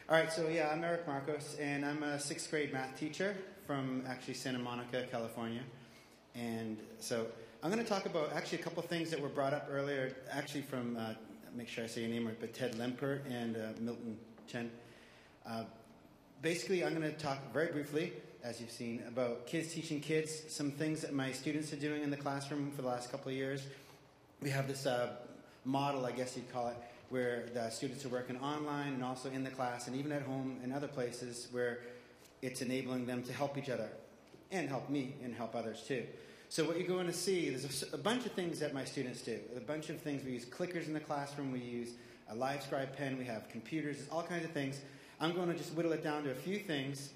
All right, so yeah, I'm Eric Marcos, and I'm a 6th grade math teacher from actually Santa Monica, California. And so I'm going to talk about actually a couple of things that were brought up earlier, actually from, make sure I say your name right, but Ted Lemper and Milton Chen. Basically, I'm going to talk very briefly, as you've seen, about kids teaching kids, some things that my students are doing in the classroom for the last couple of years. We have this model, I guess you'd call it, where the students are working online and also in the class and even at home and other places where it's enabling them to help each other and help me and help others too. So what you're going to see, there's a bunch of things that my students do. A bunch of things. We use clickers in the classroom. We use a live scribe pen. We have computers. There's all kinds of things. I'm going to just whittle it down to a few things.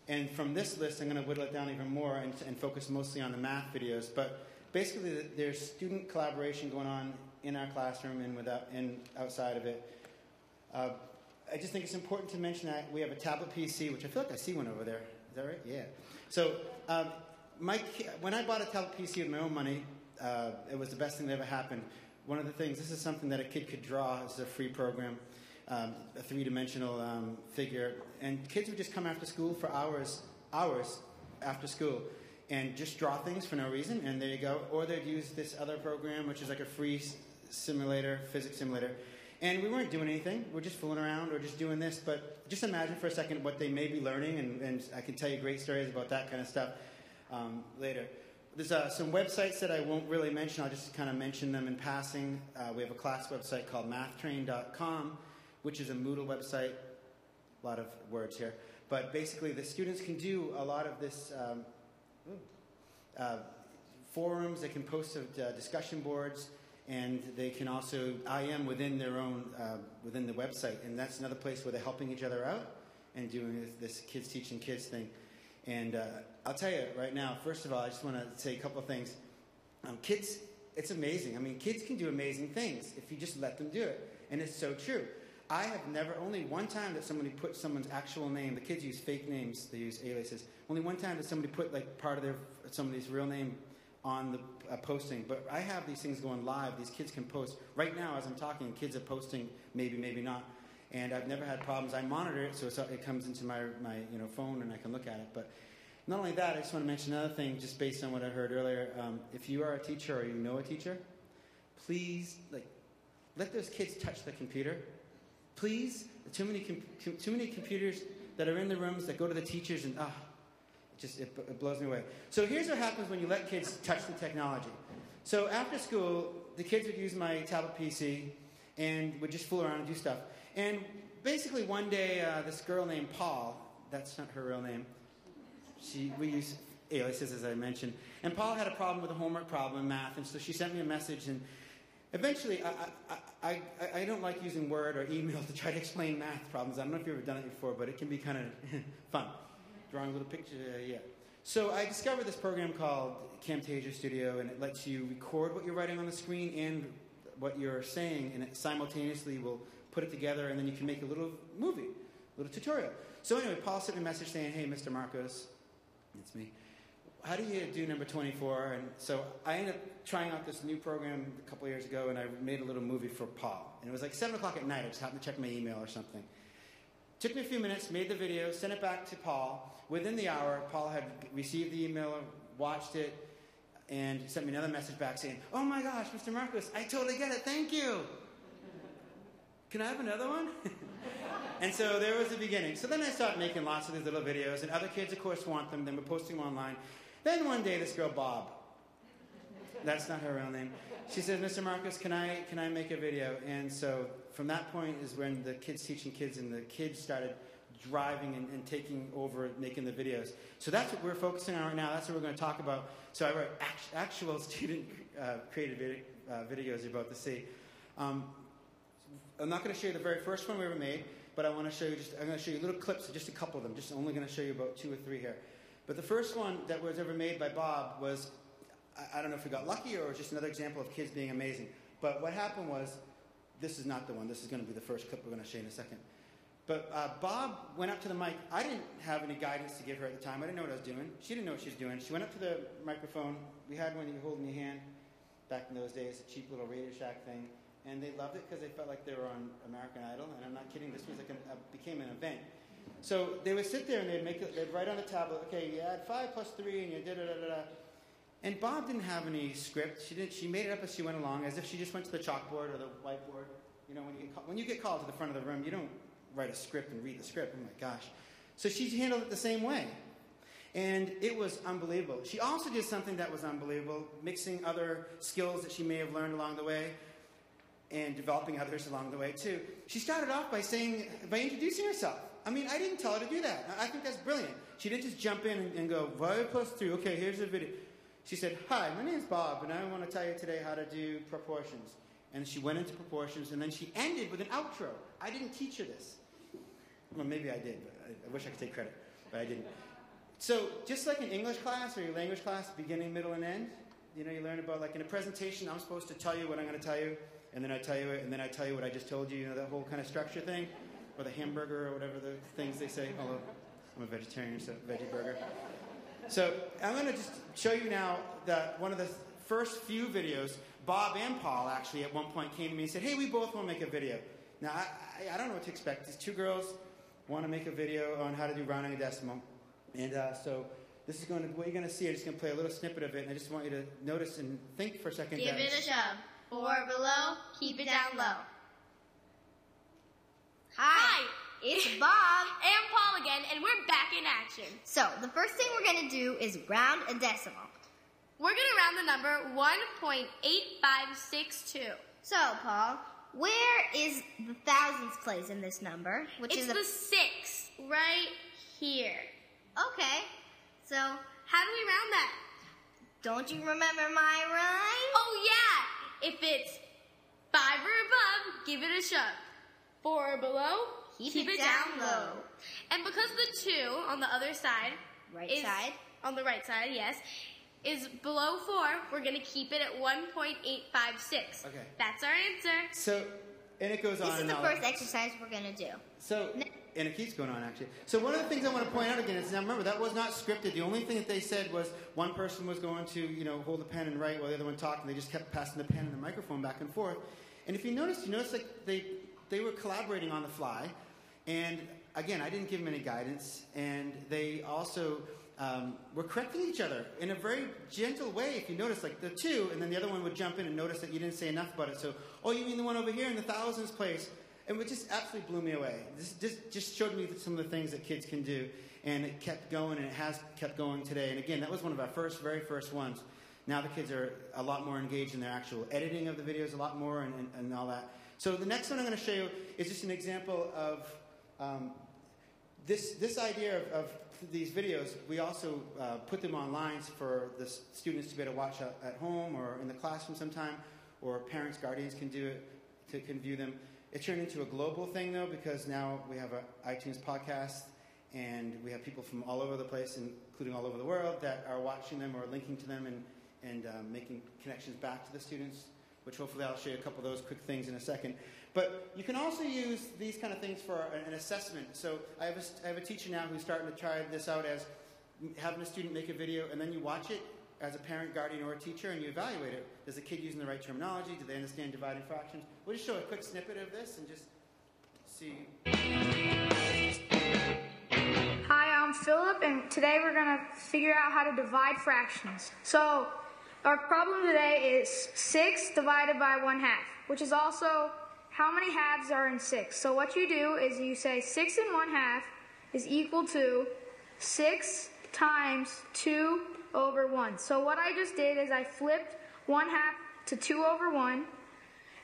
And from this list, I'm going to whittle it down even more and focus mostly on the math videos. But basically, there's student collaboration going on in our classroom and outside of it. I just think it's important to mention that we have a tablet PC, which I feel like I see one over there. Is that right? Yeah. So when I bought a tablet PC with my own money, it was the best thing that ever happened. One of the things, this is something that a kid could draw. This is a free program, a three-dimensional figure. And kids would just come after school for hours after school and just draw things for no reason, and there you go. Or they'd use this other program, which is like a free simulator, physics simulator. And we weren't doing anything. We're just fooling around or just doing this. But just imagine for a second what they may be learning, and I can tell you great stories about that kind of stuff later. There's some websites that I won't really mention. I'll just kind of mention them in passing. We have a class website called mathtrain.com, which is a Moodle website. A lot of words here. But basically, the students can do a lot of this forums. They can post discussion boards. And they can also IM within their own, within the website. And that's another place where they're helping each other out and doing this kids teaching kids thing. And I'll tell you right now, first of all, I just want to say a couple of things. Kids, it's amazing. I mean, kids can do amazing things if you just let them do it. And it's so true. I have never, only one time that somebody put someone's actual name, the kids use fake names, they use aliases. Only one time that somebody put like part of somebody's real name on the posting, but I have these things going live. These kids can post. Right now, as I'm talking, kids are posting, maybe, maybe not. And I've never had problems. I monitor it, so it comes into my phone, and I can look at it. But not only that, I just want to mention another thing, just based on what I heard earlier. If you are a teacher or you know a teacher, please let those kids touch the computer. Please, too many computers that are in the rooms that go to the teachers and it blows me away. So here's what happens when you let kids touch the technology. So after school, the kids would use my tablet PC and would just fool around and do stuff. And basically one day, this girl named Paul, that's not her real name, we use aliases as I mentioned, and Paul had a problem with a homework problem in math, and so she sent me a message, and eventually, I don't like using Word or email to try to explain math problems. I don't know if you've ever done it before, but it can be kind of fun. Drawing a little picture, yeah. So I discovered this program called Camtasia Studio, and it lets you record what you're writing on the screen and what you're saying, and it simultaneously will put it together, and then you can make a little movie, a little tutorial. So anyway, Paul sent me a message saying, "Hey, Mr. Marcos," it's me, "how do you do number 24? And so I ended up trying out this new program a couple of years ago, and I made a little movie for Paul. And it was like 7 o'clock at night. I just happened to check my email or something. Took me a few minutes, made the video, sent it back to Paul. Within the hour, Paul had received the email, watched it, and sent me another message back saying, "Oh my gosh, Mr. Marcos, I totally get it. Thank you. Can I have another one?" And so there was the beginning. So then I started making lots of these little videos, and other kids, of course, want them. Then we're posting them online. Then one day, this girl, Bob, that's not her real name, she says, "Mr. Marcos, can I make a video?" And so from that point is when the kids teaching kids and the kids started driving and taking over making the videos. So that's what we're focusing on right now. That's what we're going to talk about. So I wrote actual student created videos you're about to see. I'm not going to show you the very first one we ever made, but I want to show you I'm going to show you little clips of just a couple of them. Just only going to show you about 2 or 3 here. But the first one that was ever made by Bob was, I don't know if we got lucky or it was just another example of kids being amazing. But what happened was, this is not the one. This is going to be the first clip we're going to show you in a second. But Bob went up to the mic. I didn't have any guidance to give her at the time. I didn't know what I was doing. She didn't know what she was doing. She went up to the microphone. We had one you hold in your hand back in those days, a cheap little Radio Shack thing. and they loved it because they felt like they were on American Idol, and I'm not kidding, this was like became an event. So they would sit there and they'd write on the tablet, okay, you add 5 plus 3, and you da-da-da-da-da. And Bob didn't have any script. She made it up as she went along, as if she just went to the chalkboard or the whiteboard. You know, when you get called to the front of the room, you don't write a script and read the script. Oh my gosh. So she handled it the same way. And it was unbelievable. She also did something that was unbelievable, mixing other skills that she may have learned along the way and developing others along the way too. She started off by introducing herself. I mean, I didn't tell her to do that. I think that's brilliant. She didn't just jump in and go, 5 plus 3, okay, here's the video. She said, hi, my name's Bob, and I want to tell you today how to do proportions. And she went into proportions, and then she ended with an outro. I didn't teach her this. Well, maybe I did, but I wish I could take credit, but I didn't. So just like in English class or your language class, beginning, middle, and end, you know, you learn about, like in a presentation, I'm supposed to tell you what I'm going to tell you, and then I tell you it, and then I tell you what I just told you, you know, that whole kind of structure thing, or the hamburger or whatever the things they say, although I'm a vegetarian, so veggie burger. So I'm going to just show you now that one of the first few videos, Bob and Paul actually at one point came to me and said, hey, we both want to make a video. Now, I don't know what to expect. These two girls want to make a video on how to do rounding a decimal. And so this is what you're going to see. I'm just going to play a little snippet of it, and I just want you to notice and think for a second. Give it a shove. 4 below, keep it down low. Hi, it's Bob and Paul again, and we're back in action. So, the first thing we're going to do is round a decimal. We're going to round the number 1.8562. So, Paul, where is the thousands place in this number? It's the 6, right here. Okay, so how do we round that? Don't you remember my rhyme? Oh, yeah. If it's 5 or above, give it a shove. 4 or below, keep it down low. And because the 2 on the other side, on the right side, yes, is below 4, we're going to keep it at 1.856. Okay. That's our answer. So, and it goes on. This is the first exercise we're going to do. So, and it keeps going on, actually. So one of the things I want to point out again is, now remember, that was not scripted. The only thing that they said was one person was going to, you know, hold the pen and write while the other one talked, and they just kept passing the pen and the microphone back and forth. And if you notice like they were collaborating on the fly. And again, I didn't give them any guidance. And they also were correcting each other in a very gentle way. If you notice, like the 2, and then the other one would jump in and notice that you didn't say enough about it. So, oh, you mean the one over here in the thousands place? And it just absolutely blew me away. This just showed me some of the things that kids can do. And it kept going, and it has kept going today. And again, that was one of our very first ones. Now the kids are a lot more engaged in their actual editing of the videos, a lot more, and all that. So the next one I'm going to show you is just an example of this idea of these videos. We also put them online for the students to be able to watch at home or in the classroom sometime, or parents, guardians can do it, can view them. It turned into a global thing, though, because now we have an iTunes podcast, and we have people from all over the place, including all over the world, that are watching them or linking to them and making connections back to the students, which hopefully I'll show you a couple of those quick things in a second. But you can also use these kind of things for an assessment. So I have a teacher now who's starting to try this out as having a student make a video, and then you watch it as a parent, guardian, or a teacher, and you evaluate it. Is the kid using the right terminology? Do they understand dividing fractions? We'll just show a quick snippet of this and just see. Hi, I'm Philip, and today we're going to figure out how to divide fractions. So, our problem today is 6 divided by 1/2, which is also how many halves are in 6. So what you do is you say 6 and 1/2 is equal to 6 times 2 over 1. So what I just did is I flipped 1/2 to 2 over 1,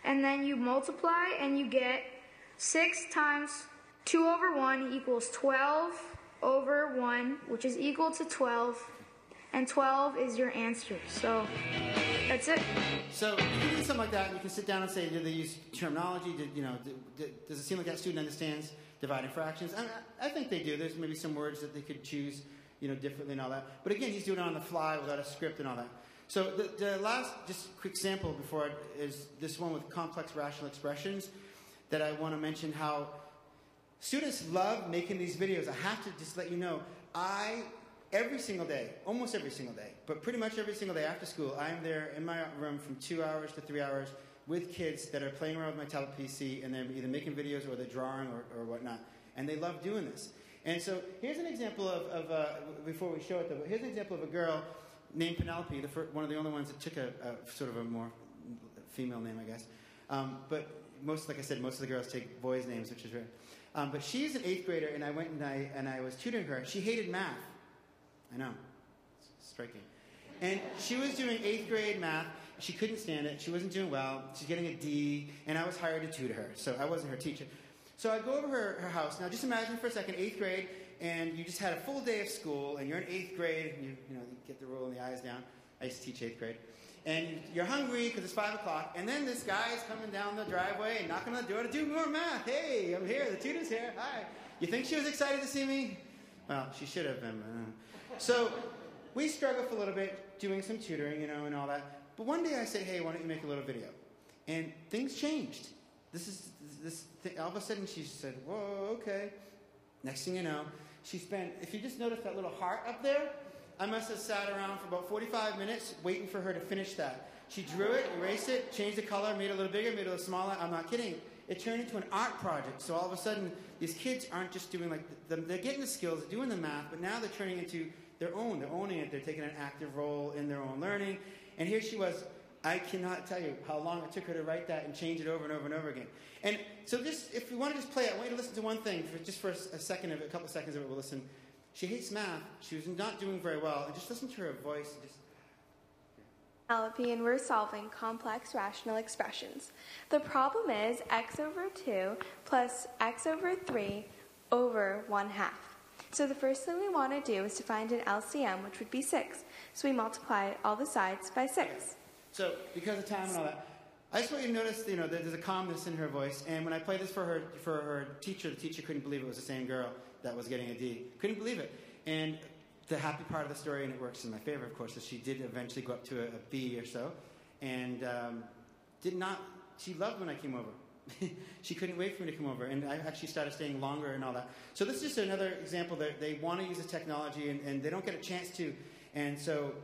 and then you multiply and you get 6 times 2 over 1 equals 12 over 1, which is equal to 12, and 12 is your answer. So that's it. So you can do something like that, and you can sit down and say, do they use terminology? Does it seem like that student understands dividing fractions? I think they do. There's maybe some words that they could choose, differently and all that. But again, he's doing it on the fly without a script and all that. So the last, just quick sample is this one with complex rational expressions that I want to mention how students love making these videos. I have to just let you know, every single day, almost every single day, but pretty much every single day after school, I am there in my room from 2 hours to 3 hours with kids that are playing around with my tablet PC, and they're either making videos or they're drawing or whatnot. And they love doing this. And so here's an example of before we show it though, here's an example of a girl named Penelope, one of the only ones that took a sort of a more female name, I guess. But like I said, most of the girls take boys' names, which is rare. But she's an 8th grader, and I went and I was tutoring her. She hated math. I know. It's striking. And she was doing 8th grade math. She couldn't stand it. She wasn't doing well. She's getting a D, and I was hired to tutor her, so I wasn't her teacher. So I go over her house. Now, just imagine for a second, 8th grade, and you just had a full day of school, and you're in 8th grade, and you get the roll and the eyes down. I used to teach 8th grade. And you're hungry because it's 5 o'clock, and then this guy is coming down the driveway and knocking on the door to do more math. Hey, I'm here. The tutor's here. Hi. You think she was excited to see me? Well, she should have been. So we struggled for a little bit doing some tutoring, and all that. But one day I said, hey, why don't you make a little video? And things changed. All of a sudden she said, whoa, okay. Next thing you know, she spent, if you just notice that little heart up there, I must have sat around for about 45 minutes waiting for her to finish that. She drew it, erased it, changed the color, made it a little bigger, made it a little smaller. I'm not kidding. It turned into an art project. So all of a sudden, these kids aren't just doing they're getting the skills, they're doing the math, but now they're turning into their own. They're owning it. They're taking an active role in their own learning. And here she was. I cannot tell you how long it took her to write that and change it over and over and over again. And so if you want to just play it, I want you to listen to one thing for a couple of seconds of it. We'll listen. She hates math. She was not doing very well. And just listen to her voice. Penelope, and we're solving complex rational expressions. The problem is x over 2 plus x over 3 over 1/2. So the first thing we want to do is to find an LCM, which would be 6. So we multiply all the sides by 6. So because of time and all that, I just want you to notice, there's a calmness in her voice. And when I played this for her teacher, the teacher couldn't believe it was the same girl that was getting a D. Couldn't believe it. And the happy part of the story, and it works in my favor, of course, is she did eventually go up to a B or so. And she loved when I came over. She couldn't wait for me to come over. And I actually started staying longer and all that. So this is just another example that they want to use the technology, and they don't get a chance to. And so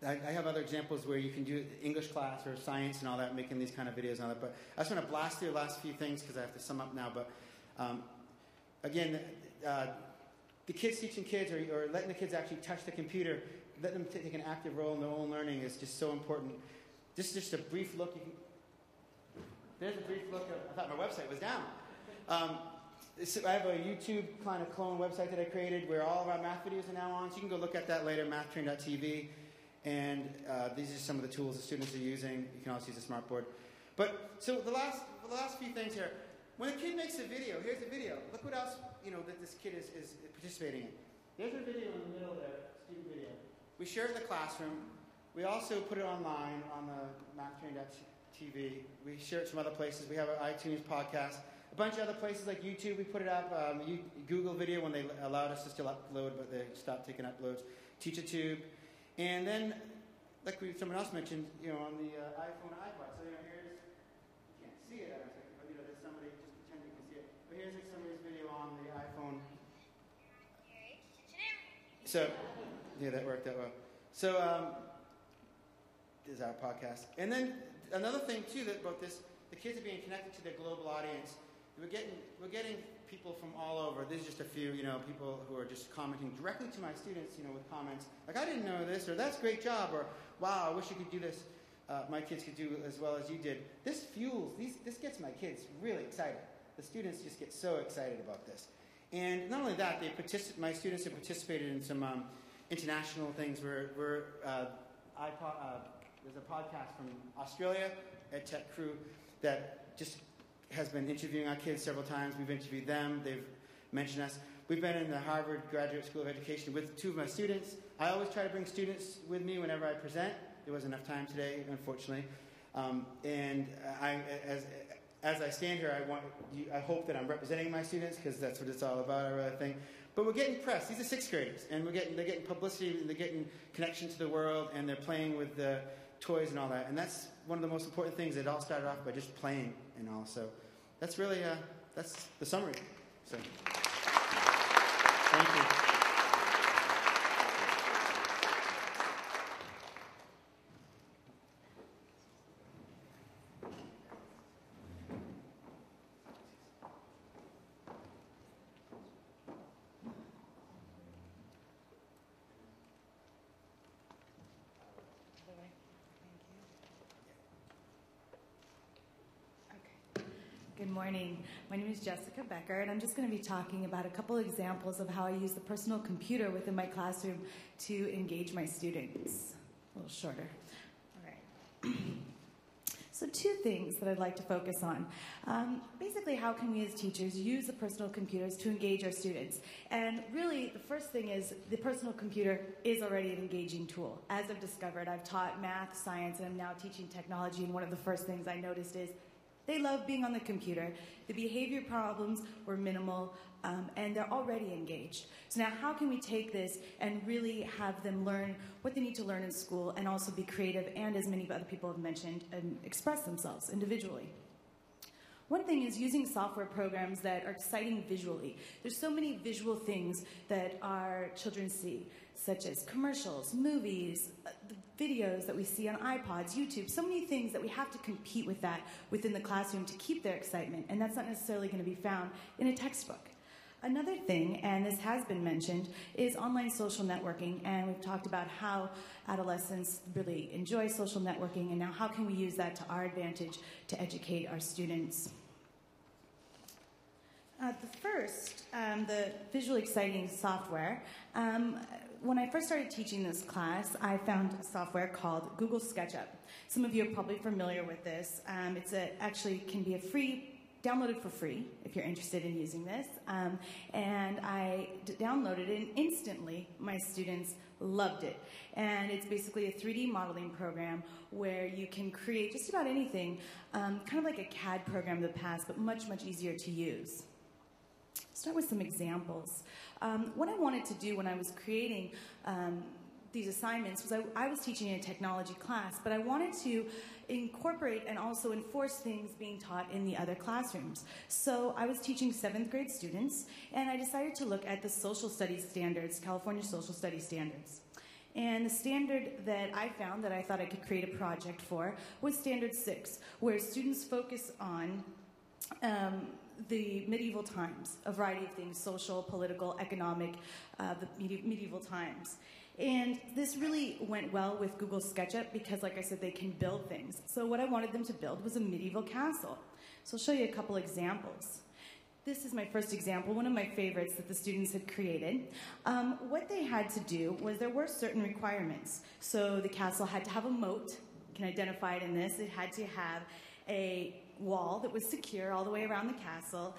I have other examples where you can do English class or science and all that, making these kind of videos and all that. But I just want to blast through the last few things because I have to sum up now. But again, the kids teaching kids or letting the kids actually touch the computer, letting them take an active role in their own learning is just so important. This is just a brief look. There's a brief look. I thought my website was down. I have a YouTube kind of clone website that I created where all of our math videos are now on. So you can go look at that later, mathtrain.tv. And these are some of the tools the students are using. You can also use a smartboard. But so the last few things here. When a kid makes a video, here's a video. Look what else that this kid is participating in. There's a video in the middle there, student video. We share it in the classroom. We also put it online on the mathtrain.tv. We share it some other places. We have an iTunes podcast. A bunch of other places like YouTube, we put it up. Google Video when they allowed us to still upload, but they stopped taking uploads. TeacherTube. And then, like someone else mentioned, on the iPhone and iPod. So here's, you can't see it, I don't think, but there's somebody just pretending you can see it. But here's somebody's video on the iPhone. So, yeah, that worked out well. So, this is our podcast. And then another thing too about this, the kids are being connected to their global audience. We're getting people from all over. There's just a few, people who are just commenting directly to my students, with comments like, I didn't know this, or that's a great job, or wow, I wish you could do this. My kids could do as well as you did. This this gets my kids really excited. The students just get so excited about this. And not only that, my students have participated in some international things where there's a podcast from Australia, Ed Tech Crew, that just has been interviewing our kids several times. We've interviewed them. They've mentioned us. We've been in the Harvard Graduate School of Education with 2 of my students. I always try to bring students with me whenever I present. There wasn't enough time today, unfortunately. And as I stand here, I hope that I'm representing my students because that's what it's all about, I really think. But we're getting press. These are 6th graders, and they're getting publicity, and they're getting connection to the world, and they're playing with the toys and all that. And that's one of the most important things. It all started off by just playing and all. So that's really that's the summary. So thank you. Good morning. My name is Jessica Becker, and I'm just going to be talking about a couple examples of how I use the personal computer within my classroom to engage my students. A little shorter. All right. So 2 things that I'd like to focus on. Basically, how can we as teachers use the personal computers to engage our students? And really, the first thing is the personal computer is already an engaging tool. As I've discovered, I've taught math, science, and I'm now teaching technology, and one of the first things I noticed is they love being on the computer. The behavior problems were minimal, and they're already engaged. So now how can we take this and really have them learn what they need to learn in school and also be creative and, as many other people have mentioned, and express themselves individually? One thing is using software programs that are exciting visually. There's so many visual things that our children see, such as commercials, movies, the videos that we see on iPods, YouTube, so many things that we have to compete with that within the classroom to keep their excitement, and that's not necessarily going to be found in a textbook. Another thing, and this has been mentioned, is online social networking, and we've talked about how adolescents really enjoy social networking, and now how can we use that to our advantage to educate our students. The visually exciting software. When I first started teaching this class, I found a software called Google SketchUp. Some of you are probably familiar with this. Actually can be downloaded for free if you're interested in using this. And I downloaded it, and instantly my students loved it. And it's basically a 3D modeling program where you can create just about anything, kind of like a CAD program of the past, but much, much easier to use. Start with some examples. What I wanted to do when I was creating these assignments was I was teaching a technology class, but I wanted to incorporate and also enforce things being taught in the other classrooms. So I was teaching 7th grade students, and I decided to look at the social studies standards, California social studies standards. And the standard that I found that I thought I could create a project for was Standard 6, where students focus on the medieval times, a variety of things, social, political, economic, the medieval times. And this really went well with Google SketchUp because, like I said, they can build things. So what I wanted them to build was a medieval castle. So I'll show you a couple examples. This is my first example, one of my favorites that the students had created. What they had to do was there were certain requirements. So the castle had to have a moat. You can identify it in this. It had to have a wall that was secure all the way around the castle,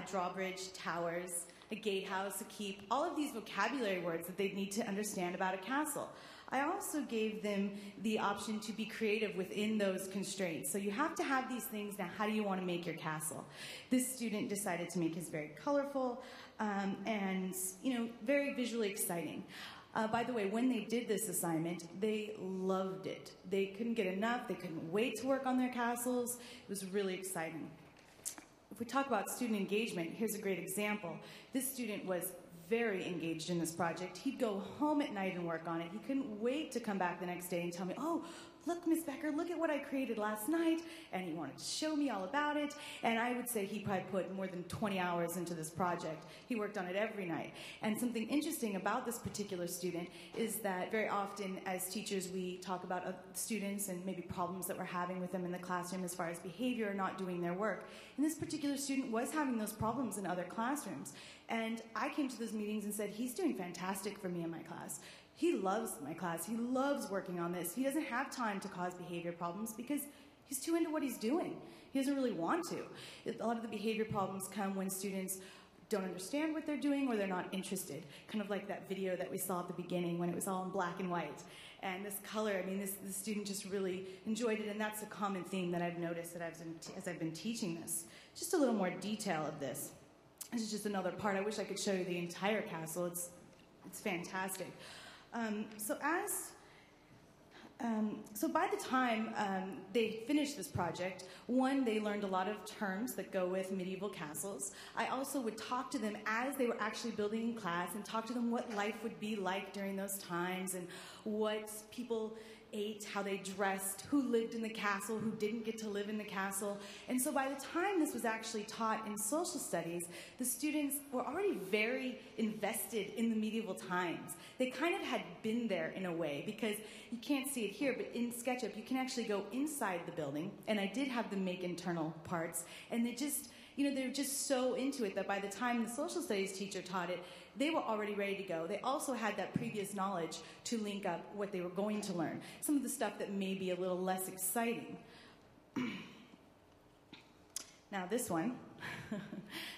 drawbridge, towers, a gatehouse, a keep, all of these vocabulary words that they'd need to understand about a castle. I also gave them the option to be creative within those constraints. So you have to have these things. Now, how do you want to make your castle? This student decided to make his very colorful and very visually exciting. By the way, when they did this assignment, they loved it. They couldn't get enough. They couldn't wait to work on their castles. It was really exciting. If we talk about student engagement, here's a great example. This student was very engaged in this project. He'd go home at night and work on it. He couldn't wait to come back the next day and tell me, oh, look, Miss Becker, look at what I created last night. And he wanted to show me all about it. And I would say he probably put more than 20 hours into this project. He worked on it every night. And something interesting about this particular student is that very often as teachers we talk about students and maybe problems that we're having with them in the classroom as far as behavior or not doing their work. And this particular student was having those problems in other classrooms. And I came to those meetings and said, he's doing fantastic for me in my class. He loves my class. He loves working on this. He doesn't have time to cause behavior problems because he's too into what he's doing. He doesn't really want to. A lot of the behavior problems come when students don't understand what they're doing or they're not interested. Kind of like that video that we saw at the beginning when it was all in black and white. And this color, this student just really enjoyed it, and that's a common theme that I've noticed that as I've been teaching this. Just a little more detail of this. This is just another part. I wish I could show you the entire castle. It's fantastic. So by the time they finished this project, one, they learned a lot of terms that go with medieval castles. I also would talk to them as they were actually building in class and talk to them what life would be like during those times and what people ate, how they dressed, who lived in the castle, who didn't get to live in the castle. And so by the time this was actually taught in social studies, the students were already very invested in the medieval times. They kind of had been there in a way, because you can't see it here, but in SketchUp you can actually go inside the building, and I did have them make internal parts, and they just They're just so into it that by the time the social studies teacher taught it, they were already ready to go. They also had that previous knowledge to link up what they were going to learn. Some of the stuff that may be a little less exciting. Now this one,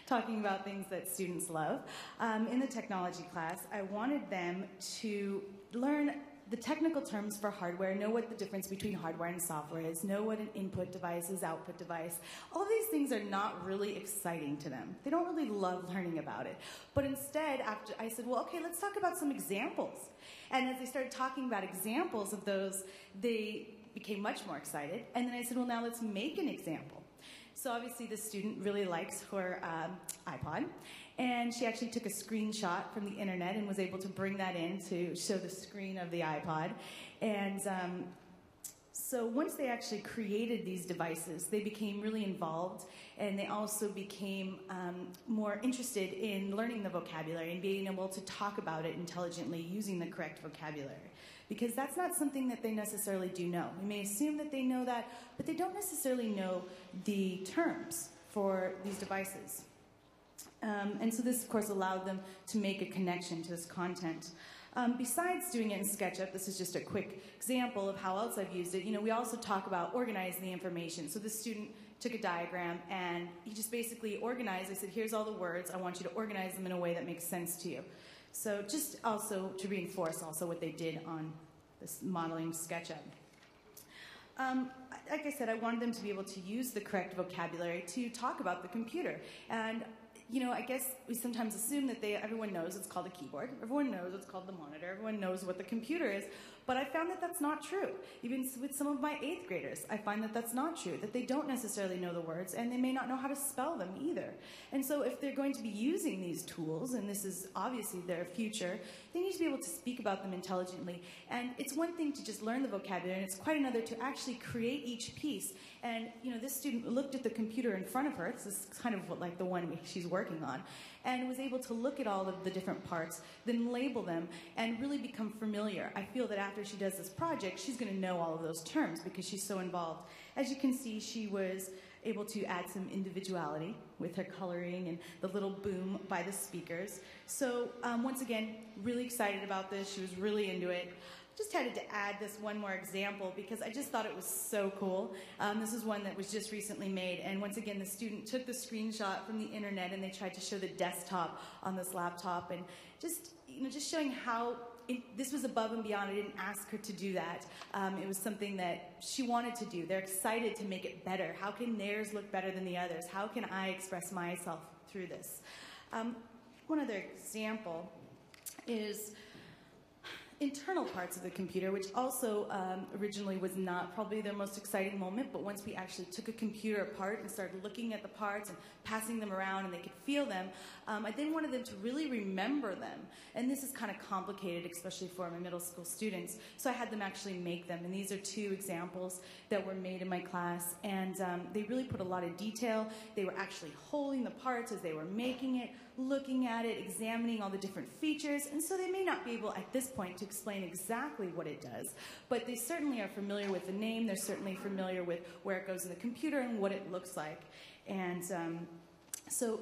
talking about things that students love. In the technology class, I wanted them to learn the technical terms for hardware, know what the difference between hardware and software is, know what an input device is, output device. All of these things are not really exciting to them. They don't really love learning about it. But instead, after I said, well, okay, let's talk about some examples. And as they started talking about examples of those, they became much more excited. And then I said, well, now let's make an example. So obviously this student really likes her iPod, and she actually took a screenshot from the internet and was able to bring that in to show the screen of the iPod. And so once they actually created these devices, they became really involved, and they also became more interested in learning the vocabulary and being able to talk about it intelligently using the correct vocabulary. Because that's not something that they necessarily do know. We may assume that they know that, but they don't necessarily know the terms for these devices. And so this, of course, allowed them to make a connection to this content. Besides doing it in SketchUp, this is just a quick example of how else I've used it. We also talk about organizing the information. So this student took a diagram, and he just basically organized. I said, here's all the words. I want you to organize them in a way that makes sense to you. So just also to reinforce also what they did on this modeling SketchUp. Like I said, I wanted them to be able to use the correct vocabulary to talk about the computer. And I guess we sometimes assume that everyone knows it's called a keyboard. Everyone knows it's called the monitor. Everyone knows what the computer is. But I found that that's not true. Even with some of my 8th graders, I find that that's not true, that they don't necessarily know the words, and they may not know how to spell them either. And so if they're going to be using these tools, and this is obviously their future, they need to be able to speak about them intelligently. And it's one thing to just learn the vocabulary, and it's quite another to actually create each piece. And, this student looked at the computer in front of her. This is kind of like the one she's working on. And was able to look at all of the different parts, then label them, and really become familiar. I feel that after she does this project, she's going to know all of those terms because she's so involved. As you can see, she was able to add some individuality with her coloring and the little boom by the speakers. So once again, really excited about this. She was really into it. Just had to add this one more example because I just thought it was so cool. This is one that was just recently made, and once again, the student took the screenshot from the internet and they tried to show the desktop on this laptop, and just showing how this was above and beyond. I didn't ask her to do that. It was something that she wanted to do. They're excited to make it better. How can theirs look better than the others? How can I express myself through this? One other example is internal parts of the computer, which also originally was not probably their most exciting moment, but once we actually took a computer apart and started looking at the parts and passing them around and they could feel them, I then wanted them to really remember them. And this is kind of complicated, especially for my middle school students, so I had them actually make them. And these are 2 examples that were made in my class, and they really put a lot of detail. They were actually holding the parts as they were making it, looking at it, examining all the different features, and so they may not be able at this point to explain exactly what it does, but they certainly are familiar with the name, they're certainly familiar with where it goes in the computer and what it looks like. And so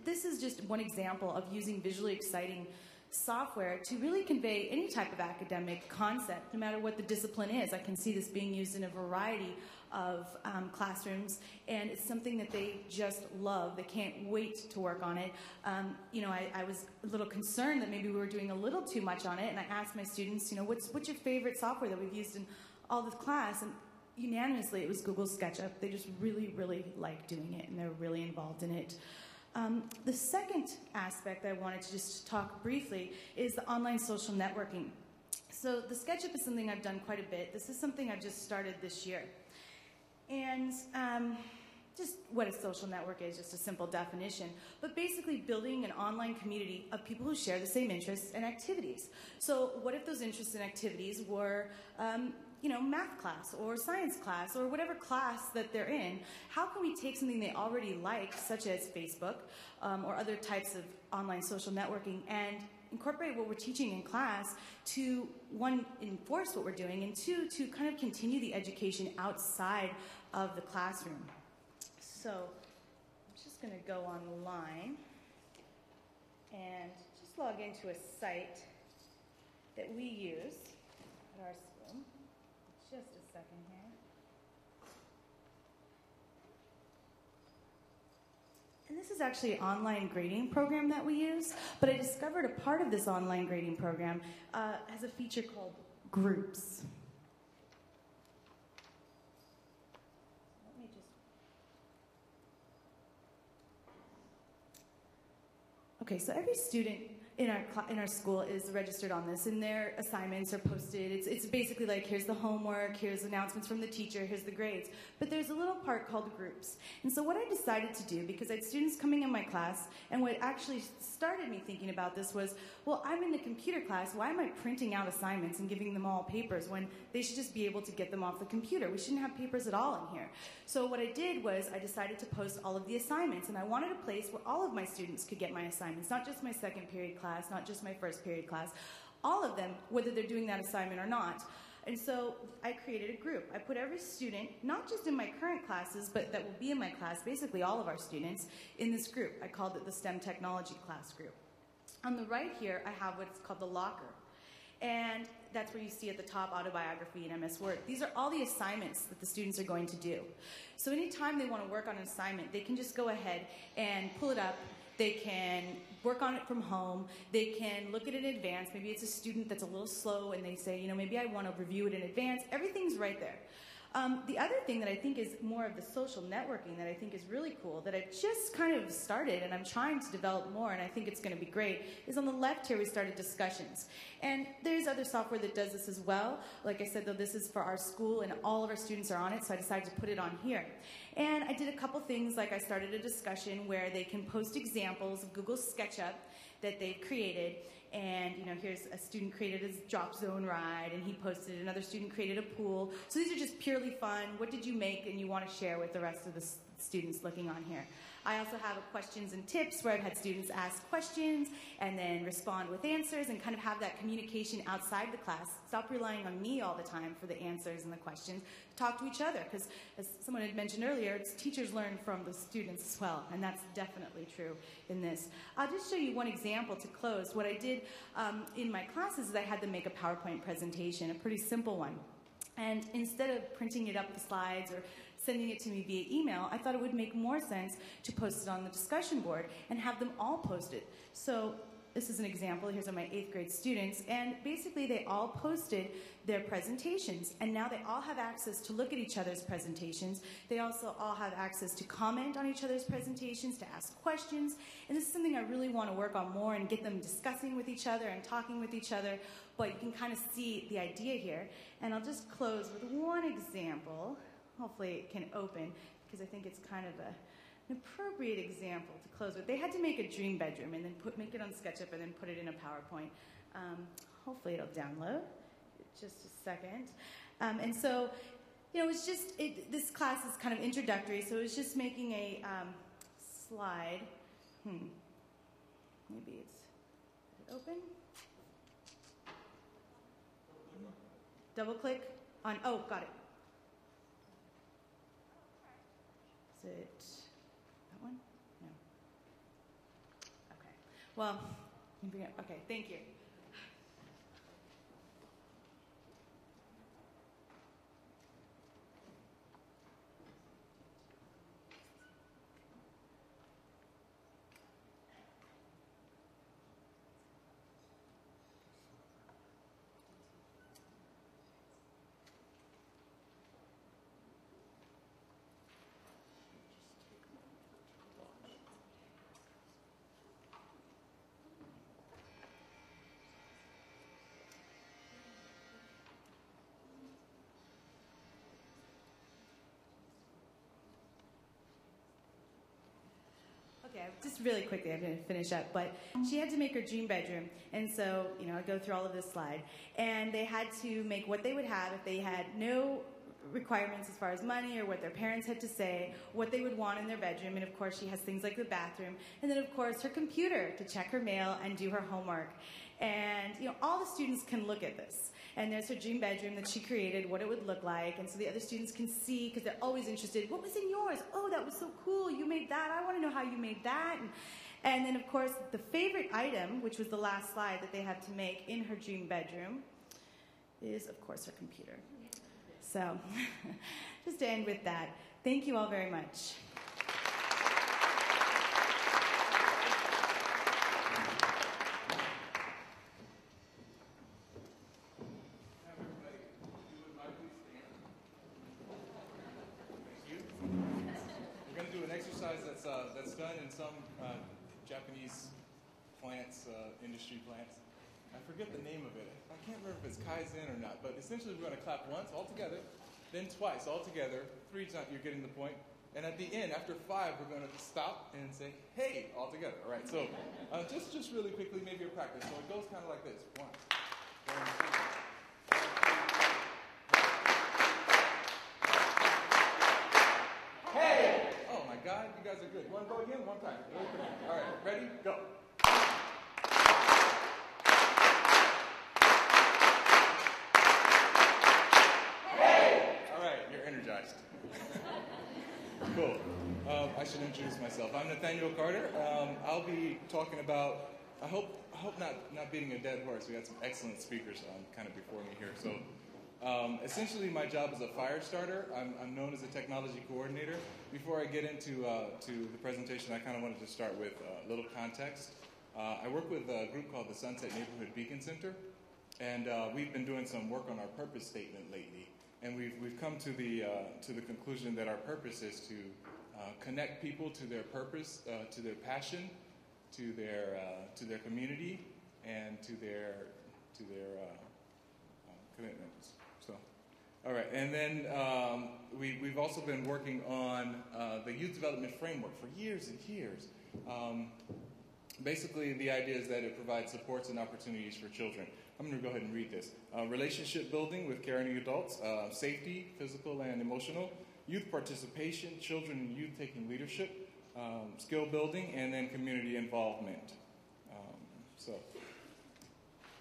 this is just one example of using visually exciting software to really convey any type of academic concept, no matter what the discipline is. I can see this being used in a variety of classrooms, and it's something that they just love. They can't wait to work on it. I was a little concerned that maybe we were doing a little too much on it, and I asked my students, what's your favorite software that we've used in all this class? And unanimously, it was Google SketchUp. They just really, really like doing it, and they're really involved in it. The second aspect I wanted to just talk briefly is the online social networking. So the SketchUp is something I've done quite a bit. This is something I've just started this year. And just what a social network is, just a simple definition, but basically building an online community of people who share the same interests and activities. So what if those interests and activities were math class or science class or whatever class that they're in? How can we take something they already like, such as Facebook or other types of online social networking, and incorporate what we're teaching in class to, 1, enforce what we're doing, and 2, to kind of continue the education outside of the classroom. So I'm just going to go online and just log into a site that we use at our school. Just a second here. And this is actually an online grading program that we use, but I discovered a part of this online grading program has a feature called groups. Let me just... Okay, so every student in our school is registered on this, and their assignments are posted. It's basically like, here's the homework, here's announcements from the teacher, here's the grades. But there's a little part called groups. And so what I decided to do, because I had students coming in my class, and what actually started me thinking about this was, well, I'm in a computer class, why am I printing out assignments and giving them all papers when they should just be able to get them off the computer? We shouldn't have papers at all in here. So what I did was I decided to post all of the assignments, and I wanted a place where all of my students could get my assignments, not just my second period class, not just my first period class, all of them, whether they're doing that assignment or not. And so I created a group. I put every student, not just in my current classes, but that will be in my class, basically all of our students, in this group. I called it the STEM Technology Class Group. On the right here, I have what's called the locker. And that's where you see at the top autobiography and MS Word. These are all the assignments that the students are going to do. So anytime they want to work on an assignment, they can just go ahead and pull it up. They can work on it from home. They can look at it in advance. Maybe it's a student that's a little slow and they say, maybe I want to review it in advance. Everything's right there. The other thing that I think is more of the social networking that I think is really cool, that I've just kind of started and I'm trying to develop more, and I think it's going to be great, is on the left here we started discussions. And there's other software that does this as well. Like I said, though, this is for our school and all of our students are on it, so I decided to put it on here. And I did a couple things, like I started a discussion where they can post examples of Google SketchUp that they've created. And, here's a student created his drop zone ride, and he posted, another student created a pool. So these are just purely fun. What did you make and you want to share with the rest of the students looking on here? I also have a questions and tips where I've had students ask questions and then respond with answers and kind of have that communication outside the class. Stop relying on me all the time for the answers and the questions. Talk to each other, because as someone had mentioned earlier, teachers learn from the students as well, and that's definitely true in this. I'll just show you one example to close. What I did in my classes is I had them make a PowerPoint presentation, a pretty simple one. And instead of printing it up the slides or sending it to me via email, I thought it would make more sense to post it on the discussion board and have them all posted. So this is an example. Here's my 8th grade students, and basically they all posted their presentations, and now they all have access to look at each other's presentations. They also all have access to comment on each other's presentations, to ask questions, and this is something I really want to work on more and get them discussing with each other and talking with each other, but you can kind of see the idea here. And I'll just close with one example. Hopefully it can open, because I think it's kind of an appropriate example to close with. They had to make a dream bedroom and then make it on SketchUp and then put it in a PowerPoint. Hopefully it'll download. Just a second. And so, it's just, this class is kind of introductory, so it's just making a slide. Maybe it's, did it open? Double click on, oh, got it. Is it that one? No. Okay. Well, okay, thank you. Okay, just really quickly, I'm going to finish up, but she had to make her dream bedroom, and so, I go through all of this slide, and they had to make what they would have if they had no requirements as far as money or what their parents had to say, what they would want in their bedroom, and of course she has things like the bathroom, and then of course her computer to check her mail and do her homework. And all the students can look at this. And there's her dream bedroom that she created, what it would look like. And so the other students can see, because they're always interested, what was in yours? Oh, that was so cool. You made that. I want to know how you made that. And then, of course, the favorite item, which was the last slide that they had to make in her dream bedroom, is, of course, her computer. So just to end with that, thank you all very much. That's done in some Japanese plants, industry plants. I forget the name of it. I can't remember if it's Kaizen or not, but essentially we're going to clap once all together, then twice all together, 3 times, you're getting the point. And at the end, after 5, we're going to stop and say, hey, all together. All right, so just really quickly, maybe a practice. So it goes kind of like this. 1, 2, 3. God, you guys are good. You want to go again? One time. All right, ready? Go. Hey! All right, you're energized. Cool. I should introduce myself. I'm Nathaniel Carter. I'll be talking about, I hope not beating a dead horse. We got some excellent speakers kind of before me here. So essentially, my job is a fire starter. I'm known as a technology coordinator. Before I get into to the presentation, I kind of wanted to start with a little context. I work with a group called the Sunset Neighborhood Beacon Center, and we've been doing some work on our purpose statement lately. And we've come to the conclusion that our purpose is to connect people to their purpose, to their passion, to their community, and to their commitments. So, all right, and then we've also been working on the youth development framework for years and years. Basically, the idea is that it provides supports and opportunities for children. I'm going to go ahead and read this. Relationship building with caring adults, safety, physical and emotional, youth participation, children and youth taking leadership, skill building, and then community involvement.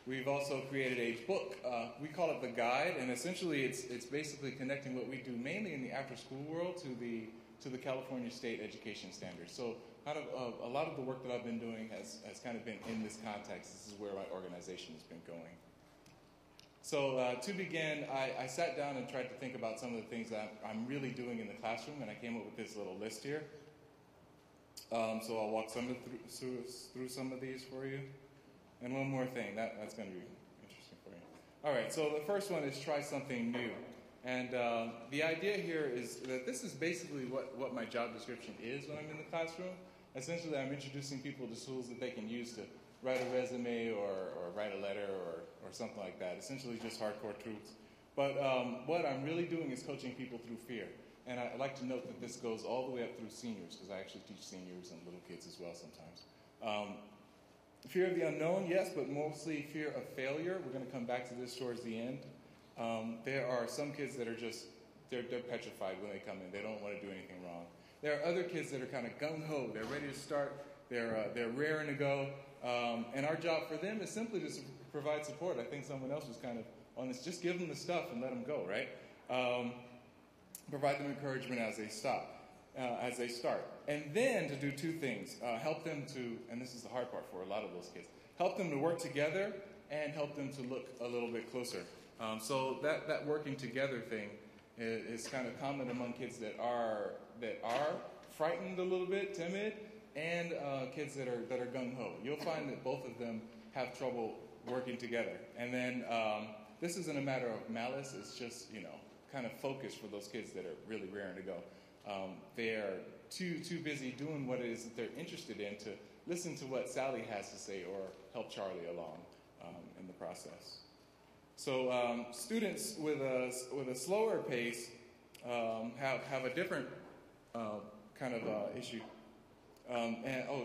We've also created a book. We call it The Guide, and essentially it's basically connecting what we do mainly in the after-school world to the California State Education Standards. So kind of a lot of the work that I've been doing has kind of been in this context. This is where my organization has been going. So to begin, I sat down and tried to think about some of the things that I'm really doing in the classroom, and I came up with this little list here. So I'll walk through some of these for you. And one more thing, that's going to be interesting for you. All right, so the first one is try something new. And the idea here is that this is basically what my job description is when I'm in the classroom. Essentially, I'm introducing people to tools that they can use to write a resume or write a letter or something like that. Essentially just hardcore truths. But what I'm really doing is coaching people through fear. And I'd like to note that this goes all the way up through seniors, because I actually teach seniors and little kids as well sometimes. Fear of the unknown, yes, but mostly fear of failure. We're going to come back to this towards the end. There are some kids that are just, they're petrified when they come in. They don't want to do anything wrong. There are other kids that are kind of gung-ho. They're ready to start. They're raring to go. And our job for them is simply just to provide support. I think someone else was kind of on this. Just give them the stuff and let them go, right? Provide them encouragement as they start. And then to do 2 things. Help them to, and this is the hard part for a lot of those kids, help them to work together and help them to look a little bit closer. So that working together thing is kind of common among kids that are frightened a little bit, timid, and kids that are gung-ho. You'll find that both of them have trouble working together. And then this isn't a matter of malice. It's just, kind of focus for those kids that are really raring to go. They're too busy doing what it is that they're interested in to listen to what Sally has to say or help Charlie along in the process. So students with a slower pace have a different kind of issue,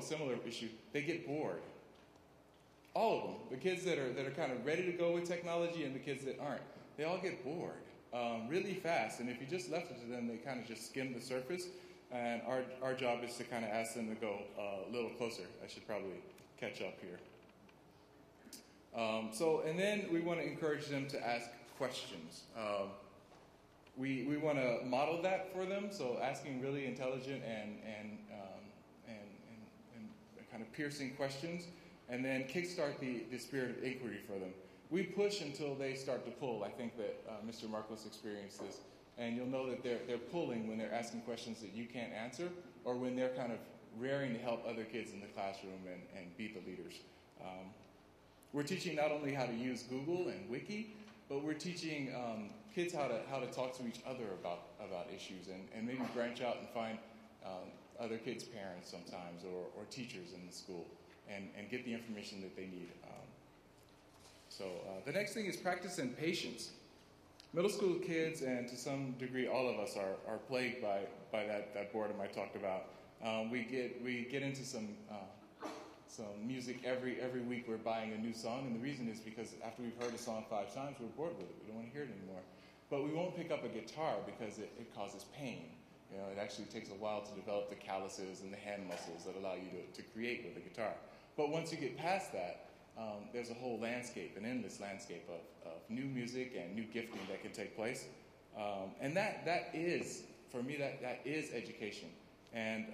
similar issue. They get bored. All of them, the kids that are kind of ready to go with technology and the kids that aren't, they all get bored really fast. And if you just left it to them, they kind of just skim the surface. And our job is to kind of ask them to go a little closer. I should probably catch up here. And then we want to encourage them to ask questions. We want to model that for them, so asking really intelligent and kind of piercing questions, and then kickstart the spirit of inquiry for them. We push until they start to pull. I think that Mr. Marcos experienced this, and you'll know that they're pulling when they're asking questions that you can't answer, or when they're kind of raring to help other kids in the classroom and be the leaders. We're teaching not only how to use Google and Wiki, but we're teaching kids how to talk to each other about issues, and maybe branch out and find other kids' parents sometimes, or teachers in the school, and get the information that they need. The next thing is practice and patience. Middle school kids, and to some degree all of us, are plagued by that boredom I talked about. We get into some music every week. We're buying a new song, and the reason is because after we've heard a song 5 times, we're bored with it. We don't want to hear it anymore. But we won't pick up a guitar because it causes pain. You know, it actually takes a while to develop the calluses and the hand muscles that allow you to create with a guitar. But once you get past that, there's a whole landscape, an endless landscape of new music and new gifting that can take place. And that is, for me, that is education. And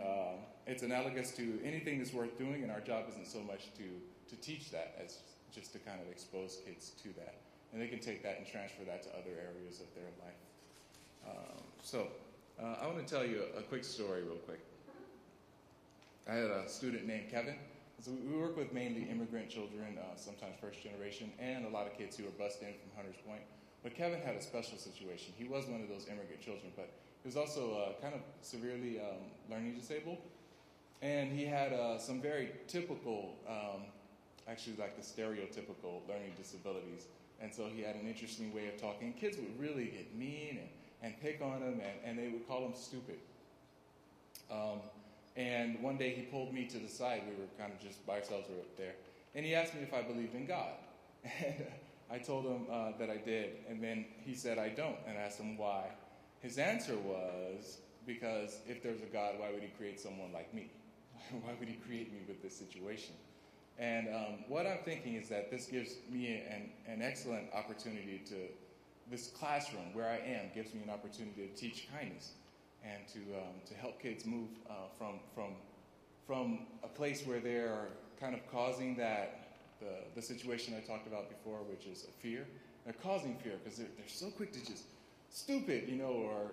it's analogous to anything that's worth doing, and our job isn't so much to teach that as just to kind of expose kids to that. And they can take that and transfer that to other areas of their life. I want to tell you a quick story real quick. I had a student named Kevin. So we work with mainly immigrant children, sometimes first generation, and a lot of kids who are bused in from Hunters Point. But Kevin had a special situation. He was one of those immigrant children, but he was also kind of severely learning disabled. And he had some very typical, actually like the stereotypical learning disabilities. And so he had an interesting way of talking. Kids would really get mean and pick on him, and they would call him stupid. And one day he pulled me to the side. We were kind of just by ourselves up there. And he asked me if I believed in God. And I told him that I did. And then he said, I don't. And I asked him why. His answer was, because if there's a God, why would he create someone like me? Why would he create me with this situation? And what I'm thinking is that this gives me an excellent opportunity to, this classroom where I am gives me an opportunity to teach kindness and to help kids move from a place where they're kind of causing the situation I talked about before, which is a fear. They're causing fear because they're so quick to just stupid, or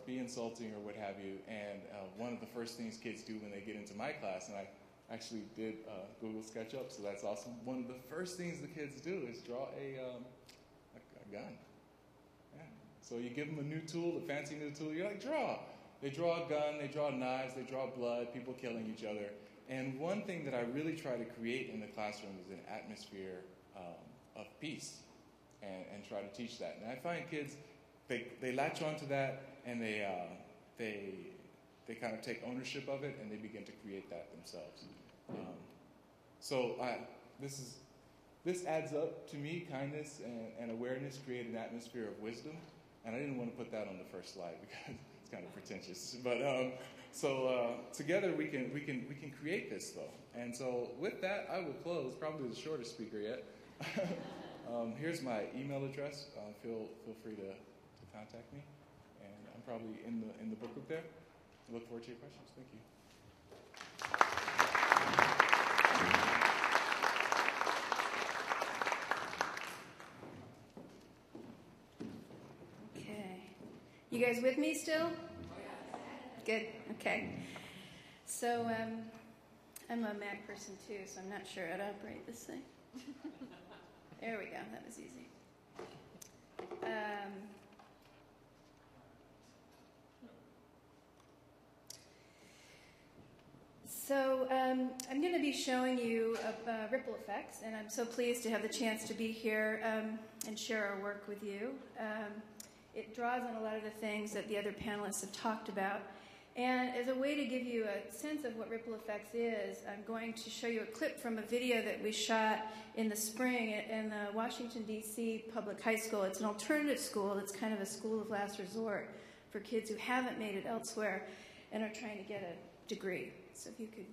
be insulting or what have you. And one of the first things kids do when they get into my class, and I actually did Google SketchUp, so that's awesome. One of the first things the kids do is draw a gun. Yeah. So you give them a new tool, a fancy new tool. You're like, draw. They draw a gun, they draw knives, they draw blood, people killing each other. And one thing that I really try to create in the classroom is an atmosphere of peace, and try to teach that. And I find kids, they latch onto that, and they kind of take ownership of it, and they begin to create that themselves. This adds up to me. Kindness and awareness create an atmosphere of wisdom, and I didn't want to put that on the first slide because it's kind of pretentious. But together we can create this though. And so with that, I will close. Probably the shortest speaker yet. Here's my email address. Feel free to contact me, and I'm probably in the booklet there. I look forward to your questions. Thank you. Okay. You guys with me still? Good. Okay. So I'm a Mac person too, so I'm not sure how to operate this thing. There we go. That was easy. So I'm going to be showing you ripple effects, and I'm so pleased to have the chance to be here and share our work with you. It draws on a lot of the things that the other panelists have talked about. And as a way to give you a sense of what ripple effects is, I'm going to show you a clip from a video that we shot in the spring in the Washington, D.C. public high school. It's an alternative school. It's kind of a school of last resort for kids who haven't made it elsewhere and are trying to get a degree. So if you could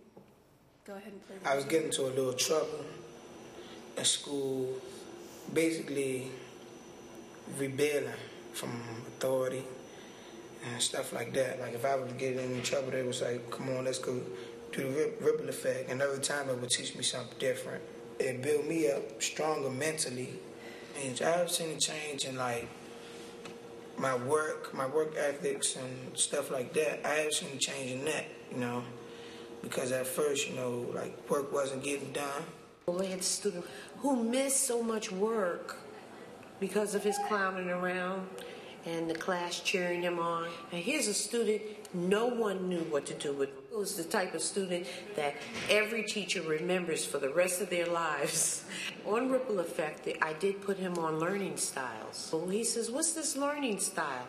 go ahead and play the I was getting into a little trouble, in school, basically rebelling from authority and stuff like that. Like if I was to get in trouble, they was like, come on, let's go do the ripple effect. And every time it would teach me something different. It built me up stronger mentally. And I've seen a change in like my work ethics and stuff like that. I have seen a change in that, you know, because at first, you know, like work wasn't getting done. We had a student who missed so much work because of his clowning around and the class cheering him on. And here's a student no one knew what to do with. It was the type of student that every teacher remembers for the rest of their lives. On Ripple Effect, I did put him on learning styles. So he says, what's this learning style?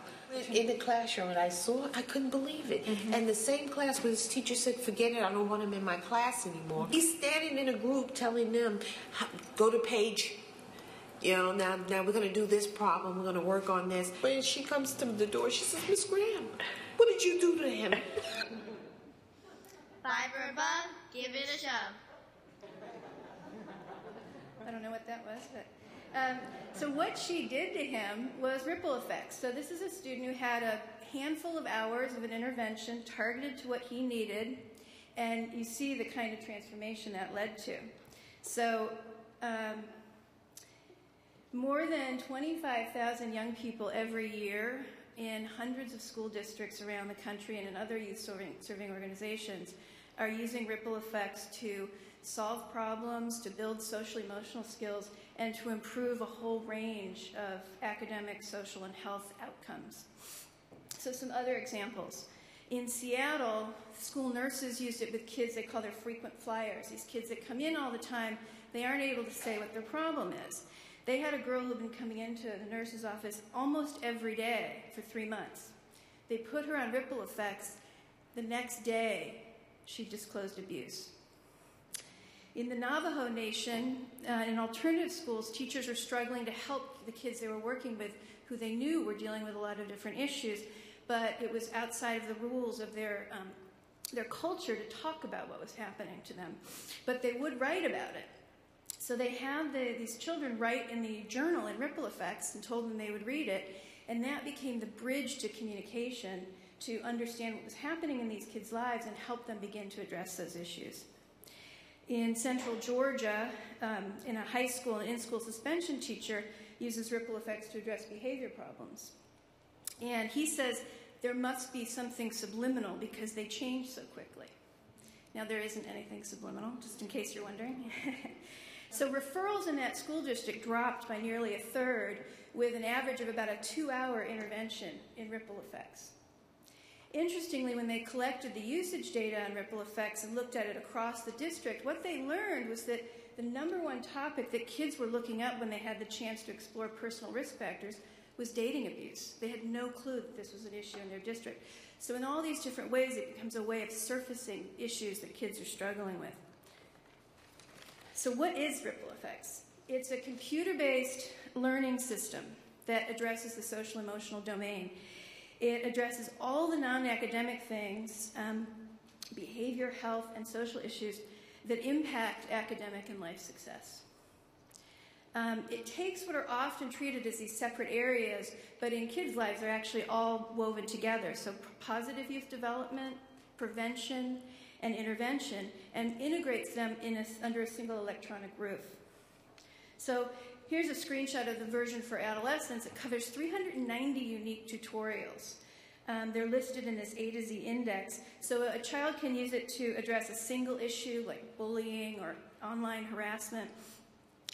In the classroom, and I saw it, I couldn't believe it. And the same class where his teacher said, forget it, I don't want him in my class anymore. He's standing in a group telling them, go to page, you know, now we're going to do this problem, we're going to work on this. When she comes to the door, she says, Miss Graham, what did you do to him? 5 or above, give it a shove. I don't know what that was, but so what she did to him was ripple effects. So this is a student who had a handful of hours of an intervention targeted to what he needed, and you see the kind of transformation that led to. So more than 25,000 young people every year in hundreds of school districts around the country and in other youth-serving organizations are using ripple effects to solve problems, to build social-emotional skills, and to improve a whole range of academic, social, and health outcomes. So some other examples. In Seattle, school nurses used it with kids they call their frequent flyers. These kids that come in all the time, they aren't able to say what their problem is. They had a girl who had been coming into the nurse's office almost every day for 3 months. They put her on ripple effects. The next day, she disclosed abuse. In the Navajo Nation, in alternative schools, teachers were struggling to help the kids they were working with who they knew were dealing with a lot of different issues, but it was outside of the rules of their culture to talk about what was happening to them. But they would write about it. So they had these children write in the journal in ripple effects and told them they would read it, and that became the bridge to communication to understand what was happening in these kids' lives and help them begin to address those issues. In central Georgia, in a high school, an in-school suspension teacher uses ripple effects to address behavior problems. And he says there must be something subliminal because they change so quickly. Now, there isn't anything subliminal, just in case you're wondering. So referrals in that school district dropped by nearly a third with an average of about a 2-hour intervention in ripple effects. Interestingly, when they collected the usage data on ripple effects and looked at it across the district, what they learned was that the #1 topic that kids were looking up when they had the chance to explore personal risk factors was dating abuse. They had no clue that this was an issue in their district. So in all these different ways, it becomes a way of surfacing issues that kids are struggling with. So what is ripple effects? It's a computer-based learning system that addresses the social-emotional domain. It addresses all the non-academic things, behavior, health, and social issues that impact academic and life success. It takes what are often treated as these separate areas, but in kids' lives they're actually all woven together. So positive youth development, prevention, and intervention, and integrates them under a single electronic roof. So here's a screenshot of the version for adolescents. It covers 390 unique tutorials. They're listed in this A to Z index. So a child can use it to address a single issue like bullying or online harassment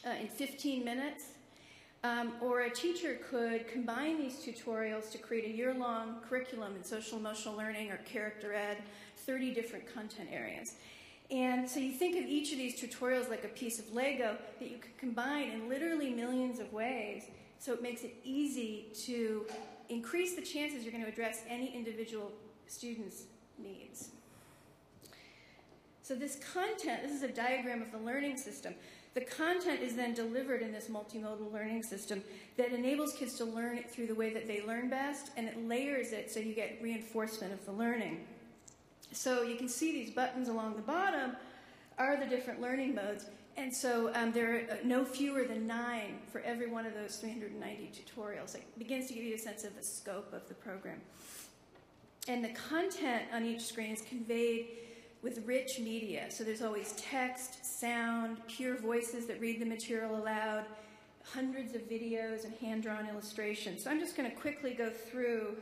in 15 minutes. Or a teacher could combine these tutorials to create a year-long curriculum in social-emotional learning or character ed, 30 different content areas. And so you think of each of these tutorials like a piece of Lego that you could combine in literally millions of ways, so it makes it easy to increase the chances you're going to address any individual student's needs. So this content, this is a diagram of the learning system. The content is then delivered in this multimodal learning system that enables kids to learn it through the way that they learn best, and it layers it so you get reinforcement of the learning. So you can see these buttons along the bottom are the different learning modes, And so there are no fewer than 9 for every one of those 390 tutorials. It begins to give you a sense of the scope of the program. And the content on each screen is conveyed with rich media. So there's always text, sound, pure voices that read the material aloud, hundreds of videos and hand-drawn illustrations. So I'm just going to quickly go through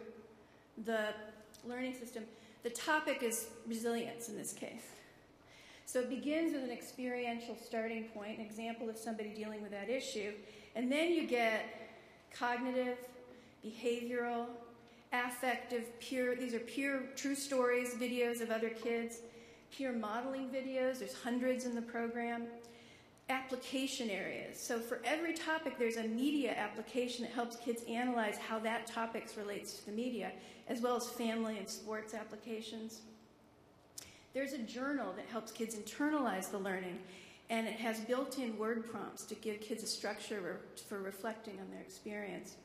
the learning system. The topic is resilience in this case. So it begins with an experiential starting point, an example of somebody dealing with that issue. And then you get cognitive, behavioral, affective, these are pure true stories, videos of other kids, peer modeling videos, there's hundreds in the program, application areas. So for every topic, there's a media application that helps kids analyze how that topic relates to the media, as well as family and sports applications. There's a journal that helps kids internalize the learning, and it has built-in word prompts to give kids a structure for reflecting on their experience.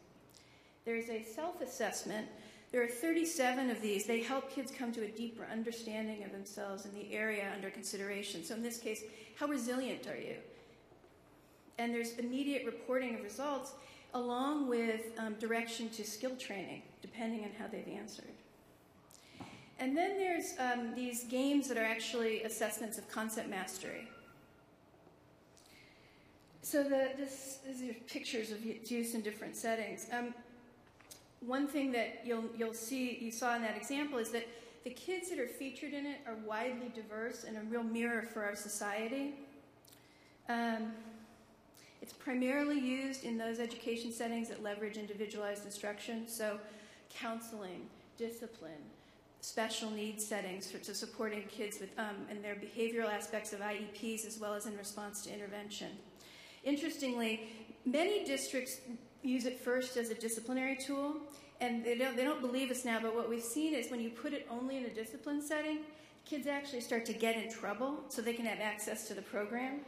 There's a self-assessment. There are 37 of these. They help kids come to a deeper understanding of themselves in the area under consideration. So in this case, how resilient are you? And there's immediate reporting of results along with direction to skill training, depending on how they've answered. And then there's these games that are actually assessments of concept mastery. So these are pictures of its use in different settings. One thing that you saw in that example is that the kids that are featured in it are widely diverse and a real mirror for our society. It's primarily used in those education settings that leverage individualized instruction, so counseling, discipline, special needs settings to supporting kids with and their behavioral aspects of IEPs as well as in response to intervention. Interestingly, many districts use it first as a disciplinary tool, and they don't believe us now, but what we've seen is when you put it only in a discipline setting, kids actually start to get in trouble so they can have access to the program.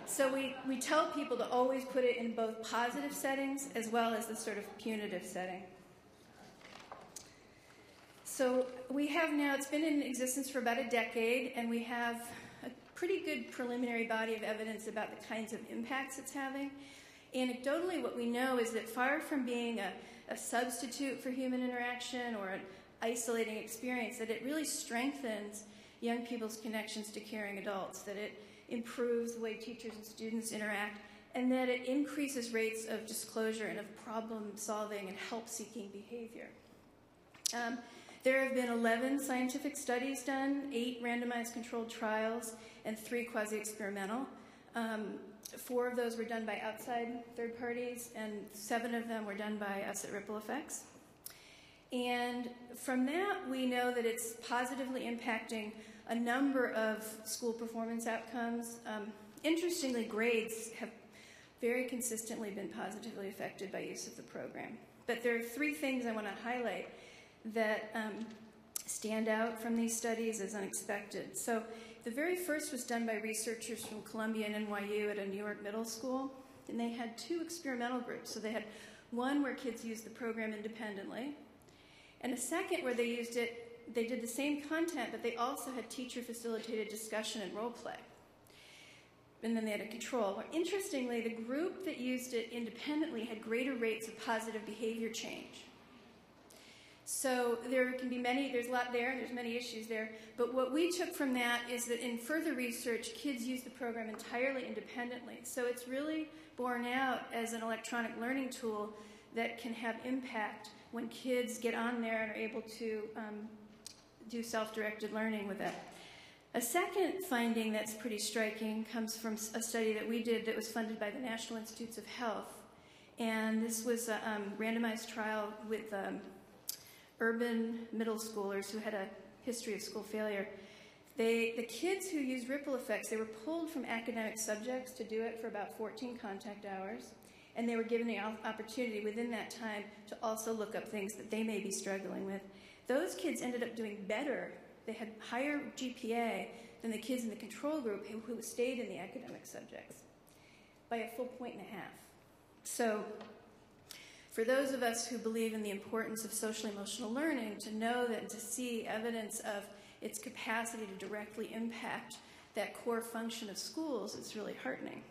So we tell people to always put it in both positive settings as well as the sort of punitive setting. So we have now, it's been in existence for about a decade, and we have a pretty good preliminary body of evidence about the kinds of impacts it's having. Anecdotally, what we know is that far from being a substitute for human interaction or an isolating experience, that it really strengthens young people's connections to caring adults, that it improves the way teachers and students interact, and that it increases rates of disclosure and of problem-solving and help-seeking behavior. There have been 11 scientific studies done, 8 randomized controlled trials, and 3 quasi-experimental. 4 of those were done by outside third parties, and 7 of them were done by us at Ripple Effects. And from that, we know that it's positively impacting a number of school performance outcomes. Interestingly, grades have very consistently been positively affected by use of the program. But there are 3 things I want to highlight that stand out from these studies as unexpected. So the very first was done by researchers from Columbia and NYU at a New York middle school, and they had 2 experimental groups. So they had one where kids used the program independently, and a second where they used it, they did the same content, but they also had teacher-facilitated discussion and role play. And then they had a control. Well, interestingly, the group that used it independently had greater rates of positive behavior change. So there can be there's a lot there, and there's many issues there. But what we took from that is that in further research, kids use the program entirely independently. So it's really borne out as an electronic learning tool that can have impact when kids get on there and are able to do self-directed learning with it. A second finding that's pretty striking comes from a study that we did that was funded by the National Institutes of Health. And this was a randomized trial with urban middle schoolers who had a history of school failure. The kids who used ripple effects, they were pulled from academic subjects to do it for about 14 contact hours, and they were given the opportunity within that time to also look up things that they may be struggling with. Those kids ended up doing better. They had higher GPA than the kids in the control group who stayed in the academic subjects by a full 1.5 points. So for those of us who believe in the importance of social-emotional learning, to know that and to see evidence of its capacity to directly impact that core function of schools, it's really heartening.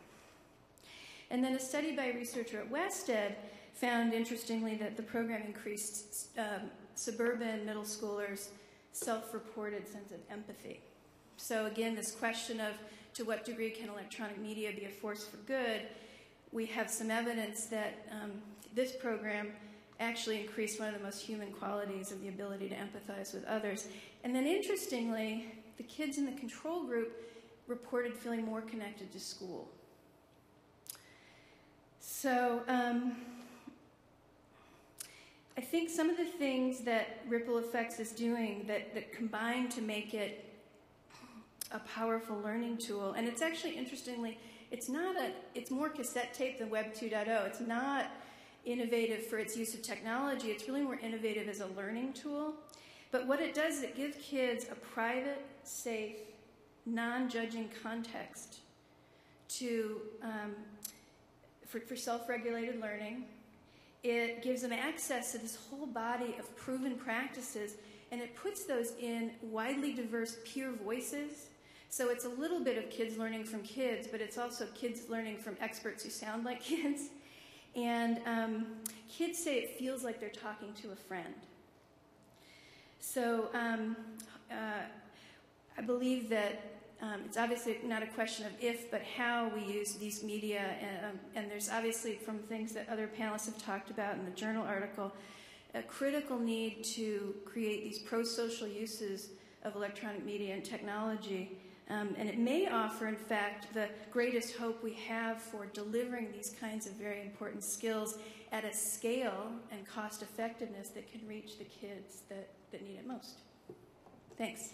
And then a study by a researcher at WestEd found, interestingly, that the program increased suburban middle schoolers' self-reported sense of empathy. So again, this question of to what degree can electronic media be a force for good, we have some evidence that this program actually increased one of the most human qualities of the ability to empathize with others. And then interestingly, the kids in the control group reported feeling more connected to school. So I think some of the things that Ripple Effects is doing that combine to make it a powerful learning tool, and it's actually, interestingly, it's more cassette tape than Web 2.0. It's not innovative for its use of technology. It's really more innovative as a learning tool. But what it does is it gives kids a private, safe, non-judging context for self-regulated learning. It gives them access to this whole body of proven practices, and it puts those in widely diverse peer voices. So it's a little bit of kids learning from kids, but it's also kids learning from experts who sound like kids. And kids say it feels like they're talking to a friend. So I believe that it's obviously not a question of if, but how we use these media. And there's obviously, from things that other panelists have talked about in the journal article, a critical need to create these pro-social uses of electronic media and technology. And it may offer, in fact, the greatest hope we have for delivering these kinds of very important skills at a scale and cost effectiveness that can reach the kids that need it most. Thanks.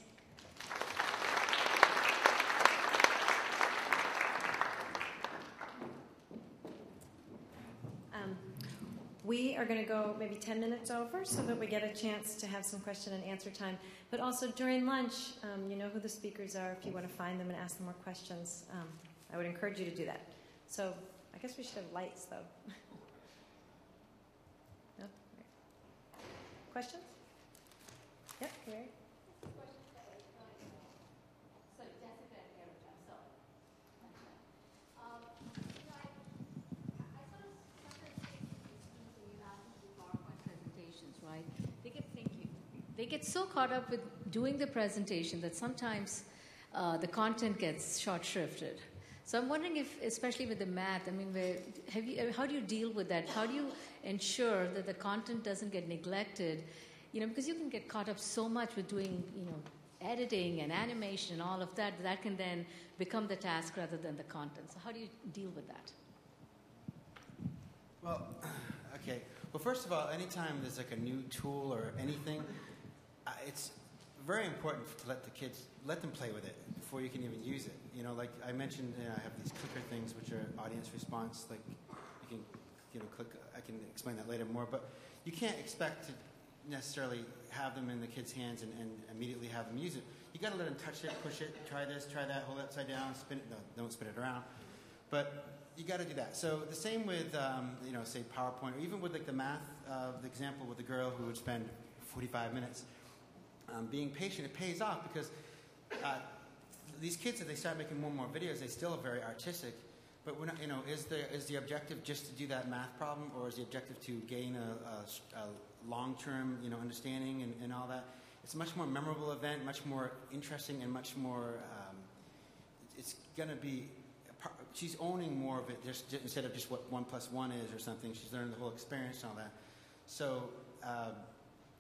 We are going to go maybe 10 minutes over so that we get a chance to have some question and answer time. But also during lunch, you know who the speakers are if you want to find them and ask them more questions. I would encourage you to do that. So I guess we should have lights, though. No? Questions? Yep, Gary. They get so caught up with doing the presentation that sometimes the content gets short-shrifted. So I'm wondering if, especially with the math, I mean, how do you deal with that? How do you ensure that the content doesn't get neglected? You know, because you can get caught up so much with doing, you know, editing and animation and all of that, that can then become the task rather than the content. So how do you deal with that? Well, okay. Well, first of all, anytime there's like a new tool or anything, it's very important to let them play with it before you can even use it. You know, like I mentioned, I have these clicker things which are audience response. Like you can, you know, click. I can explain that later more. But you can't expect to necessarily have them in the kids' hands and immediately have them use it. You got to let them touch it, push it, try this, try that, hold it upside down, spin it. No, don't spin it around. But you got to do that. So the same with, you know, say PowerPoint, or even with like the math, the example with the girl who would spend 45 minutes. Being patient, it pays off because these kids, as they start making more and more videos, they still are very artistic. But we're not, you know, is the objective just to do that math problem, or is the objective to gain a long-term, you know, understanding and all that? It's a much more memorable event, much more interesting, and much more. It's going to be. She's owning more of it, just instead of just what 1 + 1 is or something. She's learning the whole experience and all that. So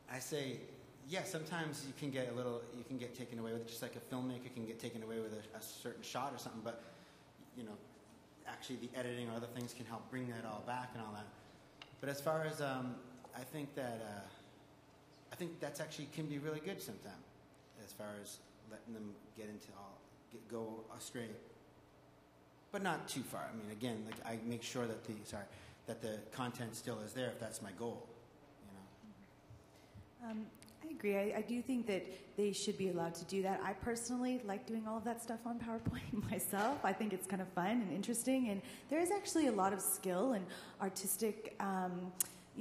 I say. Yeah, sometimes you can get taken away with it, just like a filmmaker can get taken away with a certain shot or something, but, you know, actually the editing or other things can help bring that all back and all that. But as far as, I think that's actually can be really good sometimes, as far as letting them go astray. But not too far. I mean, again, like I make sure that the content still is there if that's my goal, you know. I agree. I do think that they should be allowed to do that. I personally like doing all of that stuff on PowerPoint myself. I think it's kind of fun and interesting, and there is actually a lot of skill and artistic,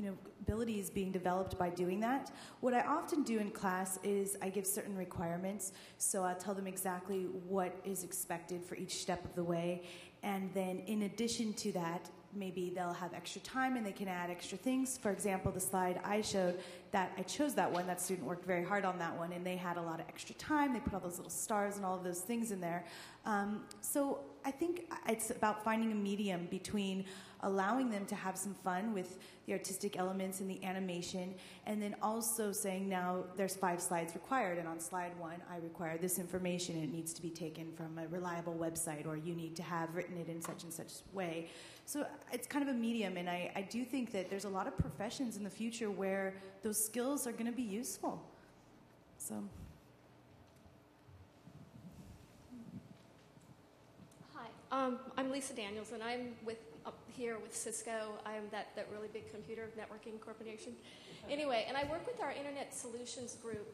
abilities being developed by doing that. What I often do in class is I give certain requirements. So I'll tell them exactly what is expected for each step of the way. And then in addition to that, maybe they'll have extra time and they can add extra things. For example, the slide I showed, that I chose that one. That student worked very hard on that one, and they had a lot of extra time. They put all those little stars and all of those things in there. So I think it's about finding a medium between allowing them to have some fun with the artistic elements and the animation, and then also saying, now there's 5 slides required, and on slide 1 I require this information, and it needs to be taken from a reliable website, or you need to have written it in such and such way. So it's kind of a medium, and I do think that there's a lot of professions in the future where those skills are going to be useful. So. Hi, I'm Lisa Daniels, and I'm up here with Cisco. I'm that really big computer networking corporation. Anyway, and I work with our Internet Solutions group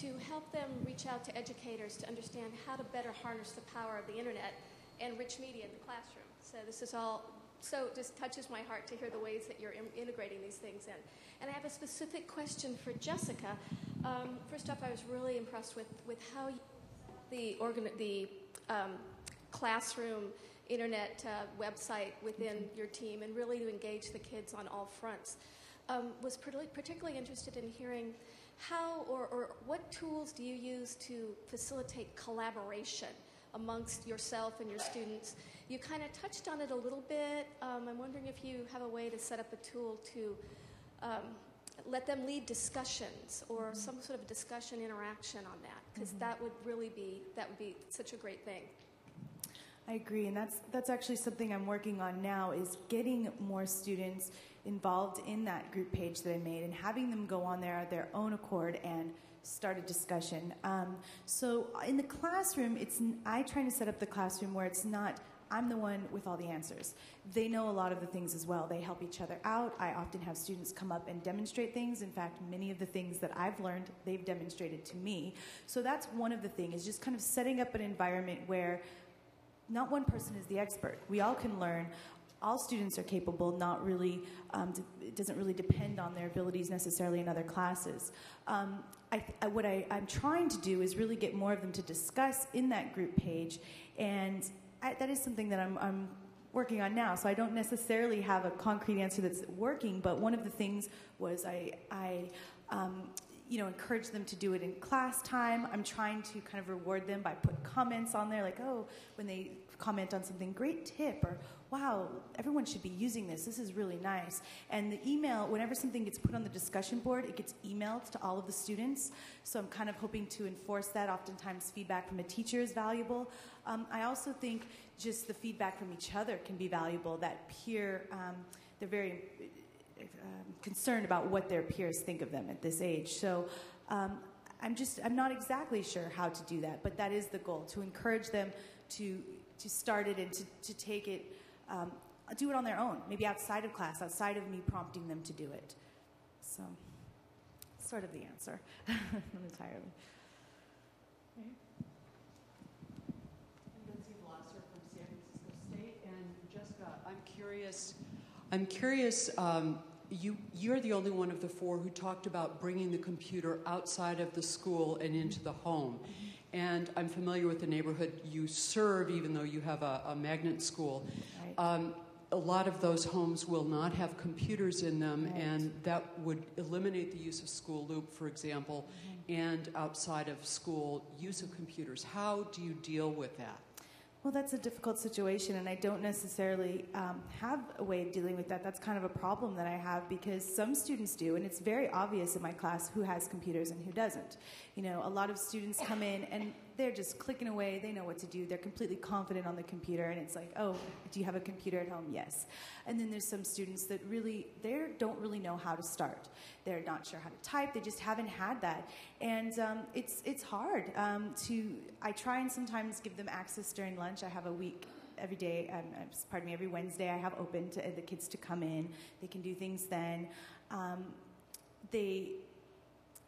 to help them reach out to educators to understand how to better harness the power of the Internet and rich media in the classroom. So this is all, so it just touches my heart to hear the ways that you're integrating these things in. And I have a specific question for Jessica. First off, I was really impressed with how the classroom internet website within your team, and really to engage the kids on all fronts. Was particularly interested in hearing how or what tools do you use to facilitate collaboration amongst yourself and your students? You kind of touched on it a little bit. I'm wondering if you have a way to set up a tool to let them lead discussions or some sort of discussion interaction on that, because that would be such a great thing. I agree, and that's actually something I'm working on now, is getting more students involved in that group page that I made and having them go on there at their own accord and start a discussion. So in the classroom, I try to set up the classroom where it's not I'm the one with all the answers. They know a lot of the things as well. They help each other out. I often have students come up and demonstrate things. In fact, many of the things that I've learned, they've demonstrated to me. So that's one of the things, is just kind of setting up an environment where not one person is the expert. We all can learn. All students are capable, not really, it doesn't really depend on their abilities necessarily in other classes. What I'm trying to do is really get more of them to discuss in that group page, and that is something that I'm working on now. So I don't necessarily have a concrete answer that's working, but one of the things was I encourage them to do it in class time. I'm trying to kind of reward them by putting comments on there, like, oh, when they comment on something, great tip, or wow, everyone should be using this. This is really nice. And the email, whenever something gets put on the discussion board, it gets emailed to all of the students. So I'm kind of hoping to enforce that. Oftentimes feedback from a teacher is valuable. I also think just the feedback from each other can be valuable. That peer, they're very concerned about what their peers think of them at this age. So I'm not exactly sure how to do that, but that is the goal, to encourage them to start it and to take it, do it on their own, maybe outside of class, outside of me prompting them to do it. So, sort of the answer, not entirely. I'm Betsy Blosser from San Francisco State, and Jessica, I'm curious. You're the only one of the 4 who talked about bringing the computer outside of the school and into the home. And I'm familiar with the neighborhood you serve, even though you have a magnet school. Right. A lot of those homes will not have computers in them, right, and that would eliminate the use of school loop, for example, and outside of school use of computers. How do you deal with that? Well, that's a difficult situation, and I don't necessarily have a way of dealing with that. That's kind of a problem that I have, because some students do, and it's very obvious in my class who has computers and who doesn't. You know, a lot of students come in and they're just clicking away. They know what to do. They're completely confident on the computer, and it's like, oh, do you have a computer at home? Yes. And then there's some students that don't really know how to start. They're not sure how to type. They just haven't had that. And it's hard I try and sometimes give them access during lunch. I have a week every day, every Wednesday I have open to the kids to come in. They can do things then.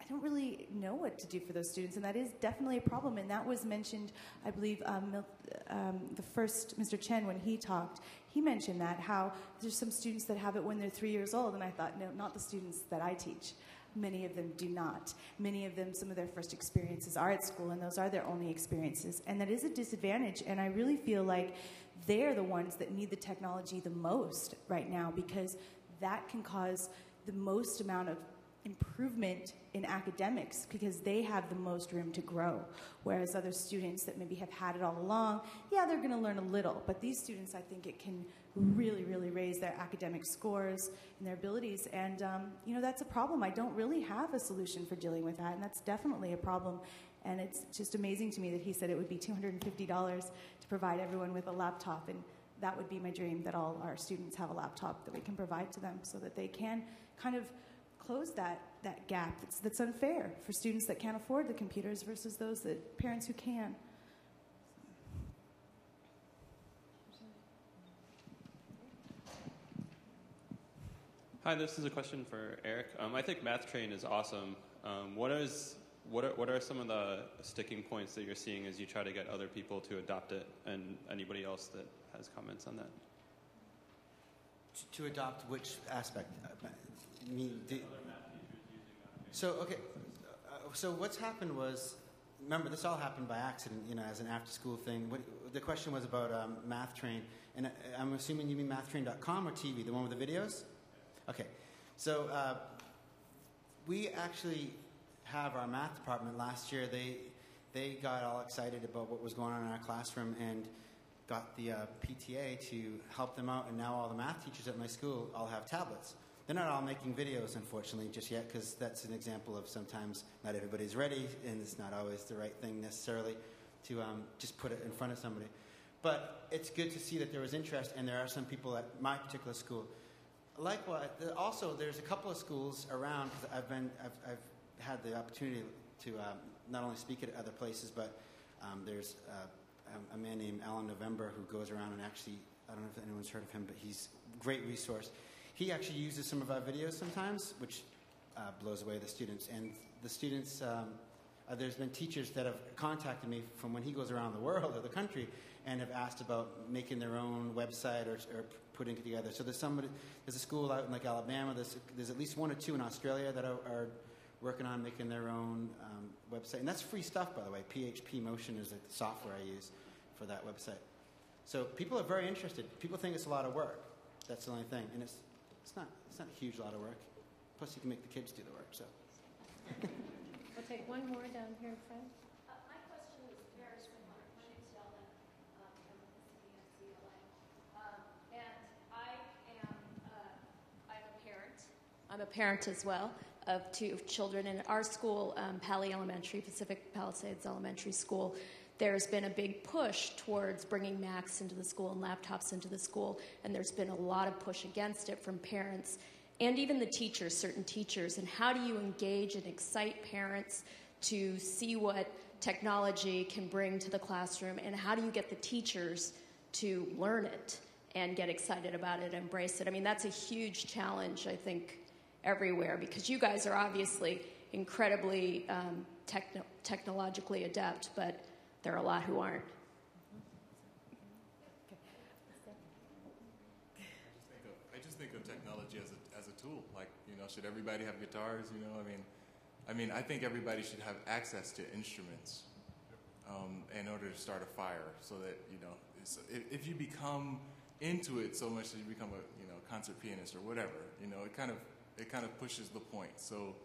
I don't really know what to do for those students, and that is definitely a problem. And that was mentioned, I believe, the first Mr. Chen, when he talked, he mentioned that, how there's some students that have it when they're 3 years old, and I thought, no, not the students that I teach. Many of them do not. Many of them, some of their first experiences are at school, and those are their only experiences. And that is a disadvantage, and I really feel like they're the ones that need the technology the most right now, because that can cause the most amount of improvement in academics, because they have the most room to grow. Whereas other students that maybe have had it all along, yeah, they're going to learn a little. But these students, I think it can really, really raise their academic scores and their abilities. And, that's a problem. I don't really have a solution for dealing with that, and that's definitely a problem. And it's just amazing to me that he said it would be $250 to provide everyone with a laptop. And that would be my dream, that all our students have a laptop that we can provide to them, so that they can kind of close that gap that's unfair for students that can't afford the computers versus those parents who can. Hi, this is a question for Eric. I think Math Train is awesome. What are some of the sticking points that you're seeing as you try to get other people to adopt it, and anybody else that has comments on that? To adopt which aspect? So what's happened was, remember, this all happened by accident, as an after-school thing. The question was about Math Train, and I'm assuming you mean mathtrain.com or TV, the one with the videos? Okay, so we actually have our math department last year. They got all excited about what was going on in our classroom and got the PTA to help them out, and now all the math teachers at my school all have tablets. They're not all making videos, unfortunately, just yet, because that's an example of sometimes not everybody's ready, and it's not always the right thing necessarily to just put it in front of somebody. But it's good to see that there was interest, and there are some people at my particular school. Likewise, also there's a couple of schools around, because I've had the opportunity to not only speak at other places, but there's a man named Alan November who goes around and actually, I don't know if anyone's heard of him, but he's a great resource. He actually uses some of our videos sometimes, which blows away the students. And the students, there's been teachers that have contacted me from when he goes around the world or the country and have asked about making their own website or putting it together. So there's a school out in like Alabama, there's at least one or two in Australia that are working on making their own website. And that's free stuff, by the way. PHP Motion is the software I use for that website. So people are very interested. People think it's a lot of work. That's the only thing. And it's not a huge lot of work. Plus, you can make the kids do the work. So. We'll take one more down here in front. My question is very similar. My name is Yeldon. I'm with the CLA. And I'm a parent. I'm a parent as well of two children. In our school, Pali Elementary, Pacific Palisades Elementary School, there's been a big push towards bringing Macs into the school and laptops into the school, and there's been a lot of push against it from parents and even the teachers, certain teachers. And how do you engage and excite parents to see what technology can bring to the classroom, and how do you get the teachers to learn it and get excited about it, embrace it? I mean, that's a huge challenge, I think, everywhere, because you guys are obviously incredibly technologically adept, but there are a lot who aren't. I just think of technology as a tool. Like, should everybody have guitars? I mean, I think everybody should have access to instruments in order to start a fire. So that if you become into it so much that you become a concert pianist or whatever, it kind of pushes the point. So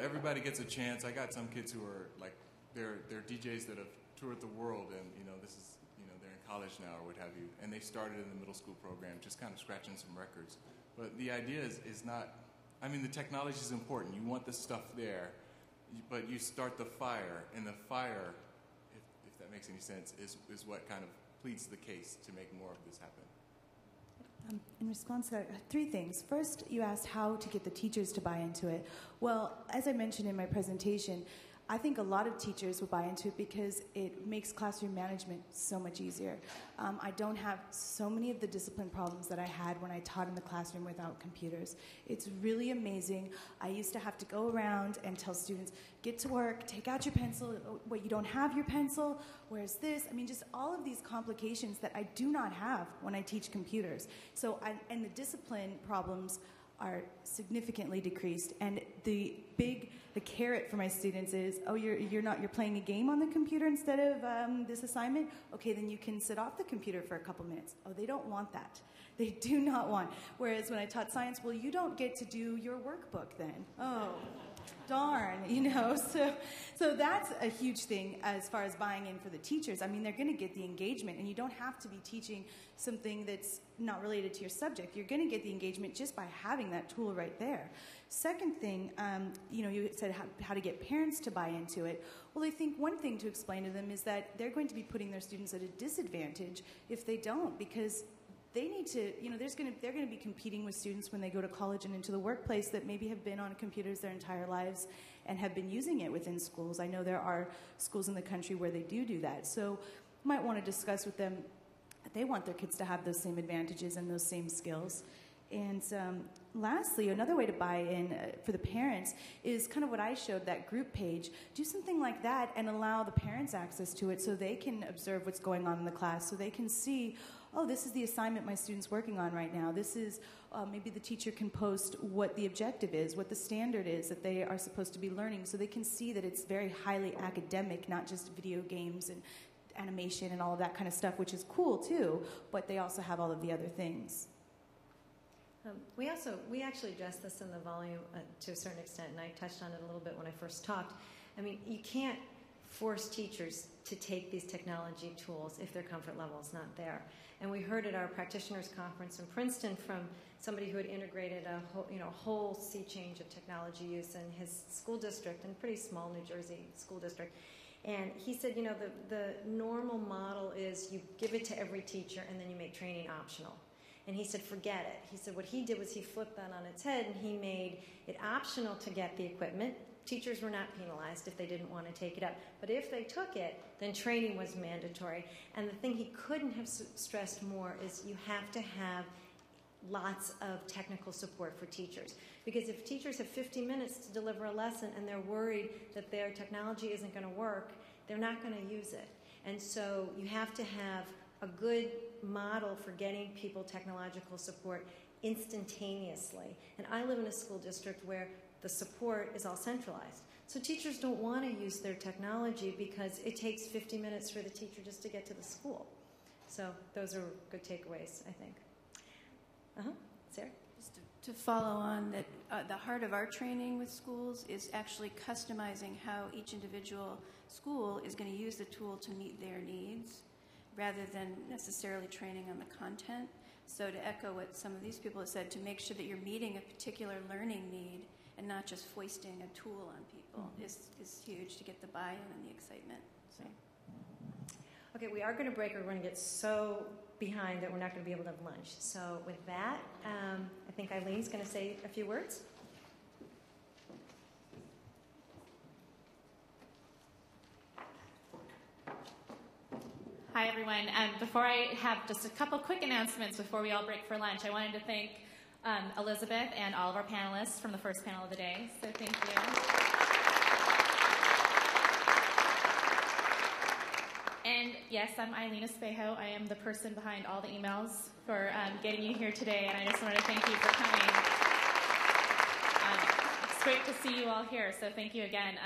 everybody gets a chance. I got some kids who are like. They're DJs that have toured the world, and they're in college now or what have you, and they started in the middle school program, just kind of scratching some records. But the idea is not. I mean, the technology is important. You want the stuff there, but you start the fire, and the fire, if that makes any sense, is what kind of pleads the case to make more of this happen. In response to that, three things. First, you asked how to get the teachers to buy into it. Well, as I mentioned in my presentation, I think a lot of teachers will buy into it because it makes classroom management so much easier. I don't have so many of the discipline problems that I had when I taught in the classroom without computers. It's really amazing. I used to have to go around and tell students, get to work, take out your pencil. What, you don't have your pencil? Where's this? I mean, just all of these complications that I do not have when I teach computers. And the discipline problems are significantly decreased. And the carrot for my students is, oh, you're playing a game on the computer instead of this assignment? Okay, then you can sit off the computer for a couple minutes. Oh, they don't want that. They do not want. Whereas when I taught science, well, you don't get to do your workbook then. Oh, darn, So that's a huge thing as far as buying in for the teachers. I mean, they're going to get the engagement, and you don't have to be teaching something that's not related to your subject. You're going to get the engagement just by having that tool right there. Second thing, you said how to get parents to buy into it. Well, I think one thing to explain to them is that they're going to be putting their students at a disadvantage if they don't, because they need to, they're going to be competing with students when they go to college and into the workplace that maybe have been on computers their entire lives and have been using it within schools. I know there are schools in the country where they do that. So you might want to discuss with them that they want their kids to have those same advantages and those same skills. And lastly, another way to buy in for the parents is kind of what I showed, that group page. Do something like that and allow the parents access to it so they can observe what's going on in the class, so they can see, oh, this is the assignment my student's working on right now. This is, maybe the teacher can post what the objective is, what the standard is that they are supposed to be learning, so they can see that it's very highly academic, not just video games and animation and all of that kind of stuff, which is cool too, but they also have all of the other things. We actually addressed this in the volume to a certain extent, and I touched on it a little bit when I first talked. I mean, you can't force teachers to take these technology tools if their comfort level is not there. And we heard at our practitioners conference in Princeton from somebody who had integrated a whole sea change of technology use in his school district, in a pretty small New Jersey school district. And he said, the normal model is you give it to every teacher and then you make training optional. And he said, forget it. He said what he did was he flipped that on its head and he made it optional to get the equipment. Teachers were not penalized if they didn't want to take it up. But if they took it, then training was mandatory. And the thing he couldn't have stressed more is you have to have lots of technical support for teachers. Because if teachers have 50 minutes to deliver a lesson and they're worried that their technology isn't going to work, they're not going to use it. And so you have to have a good model for getting people technological support instantaneously. And I live in a school district where the support is all centralized. So teachers don't want to use their technology because it takes 50 minutes for the teacher just to get to the school. So those are good takeaways, I think. Sarah? Just to follow on that, the heart of our training with schools is actually customizing how each individual school is going to use the tool to meet their needs, rather than necessarily training on the content. So to echo what some of these people have said, to make sure that you're meeting a particular learning need and not just foisting a tool on people is huge to get the buy-in and the excitement. So. Okay, we are going to break. We're going to get so behind that we're not going to be able to have lunch. So with that, I think Eileen's going to say a few words. Hi, everyone. Before I have just a couple quick announcements before we all break for lunch, I wanted to thank Elizabeth and all of our panelists from the first panel of the day. So thank you. And yes, I'm Eileen Espejo. I am the person behind all the emails for getting you here today, and I just wanted to thank you for coming. It's great to see you all here, so thank you again.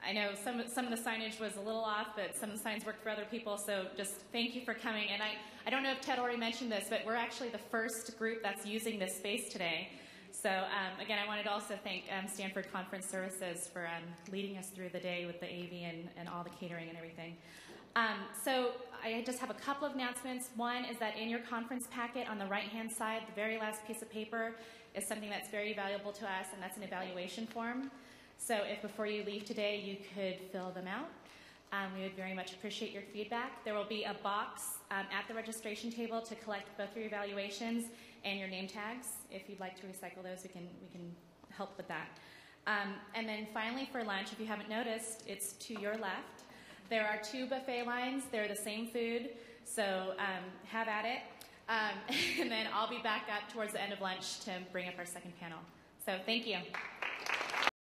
I know some of the signage was a little off, but some of the signs worked for other people, so just thank you for coming. And I don't know if Ted already mentioned this, but we're actually the first group that's using this space today. So again, I wanted to also thank Stanford Conference Services for leading us through the day with the AV and all the catering and everything. So I just have a couple of announcements. One is that in your conference packet on the right-hand side, the very last piece of paper is something that's very valuable to us, and that's an evaluation form. So if before you leave today you could fill them out, we would very much appreciate your feedback. There will be a box at the registration table to collect both your evaluations and your name tags. If you'd like to recycle those, we can help with that. And then finally for lunch, if you haven't noticed, it's to your left. There are 2 buffet lines. They're the same food, so have at it. And then I'll be back up towards the end of lunch to bring up our second panel. So thank you.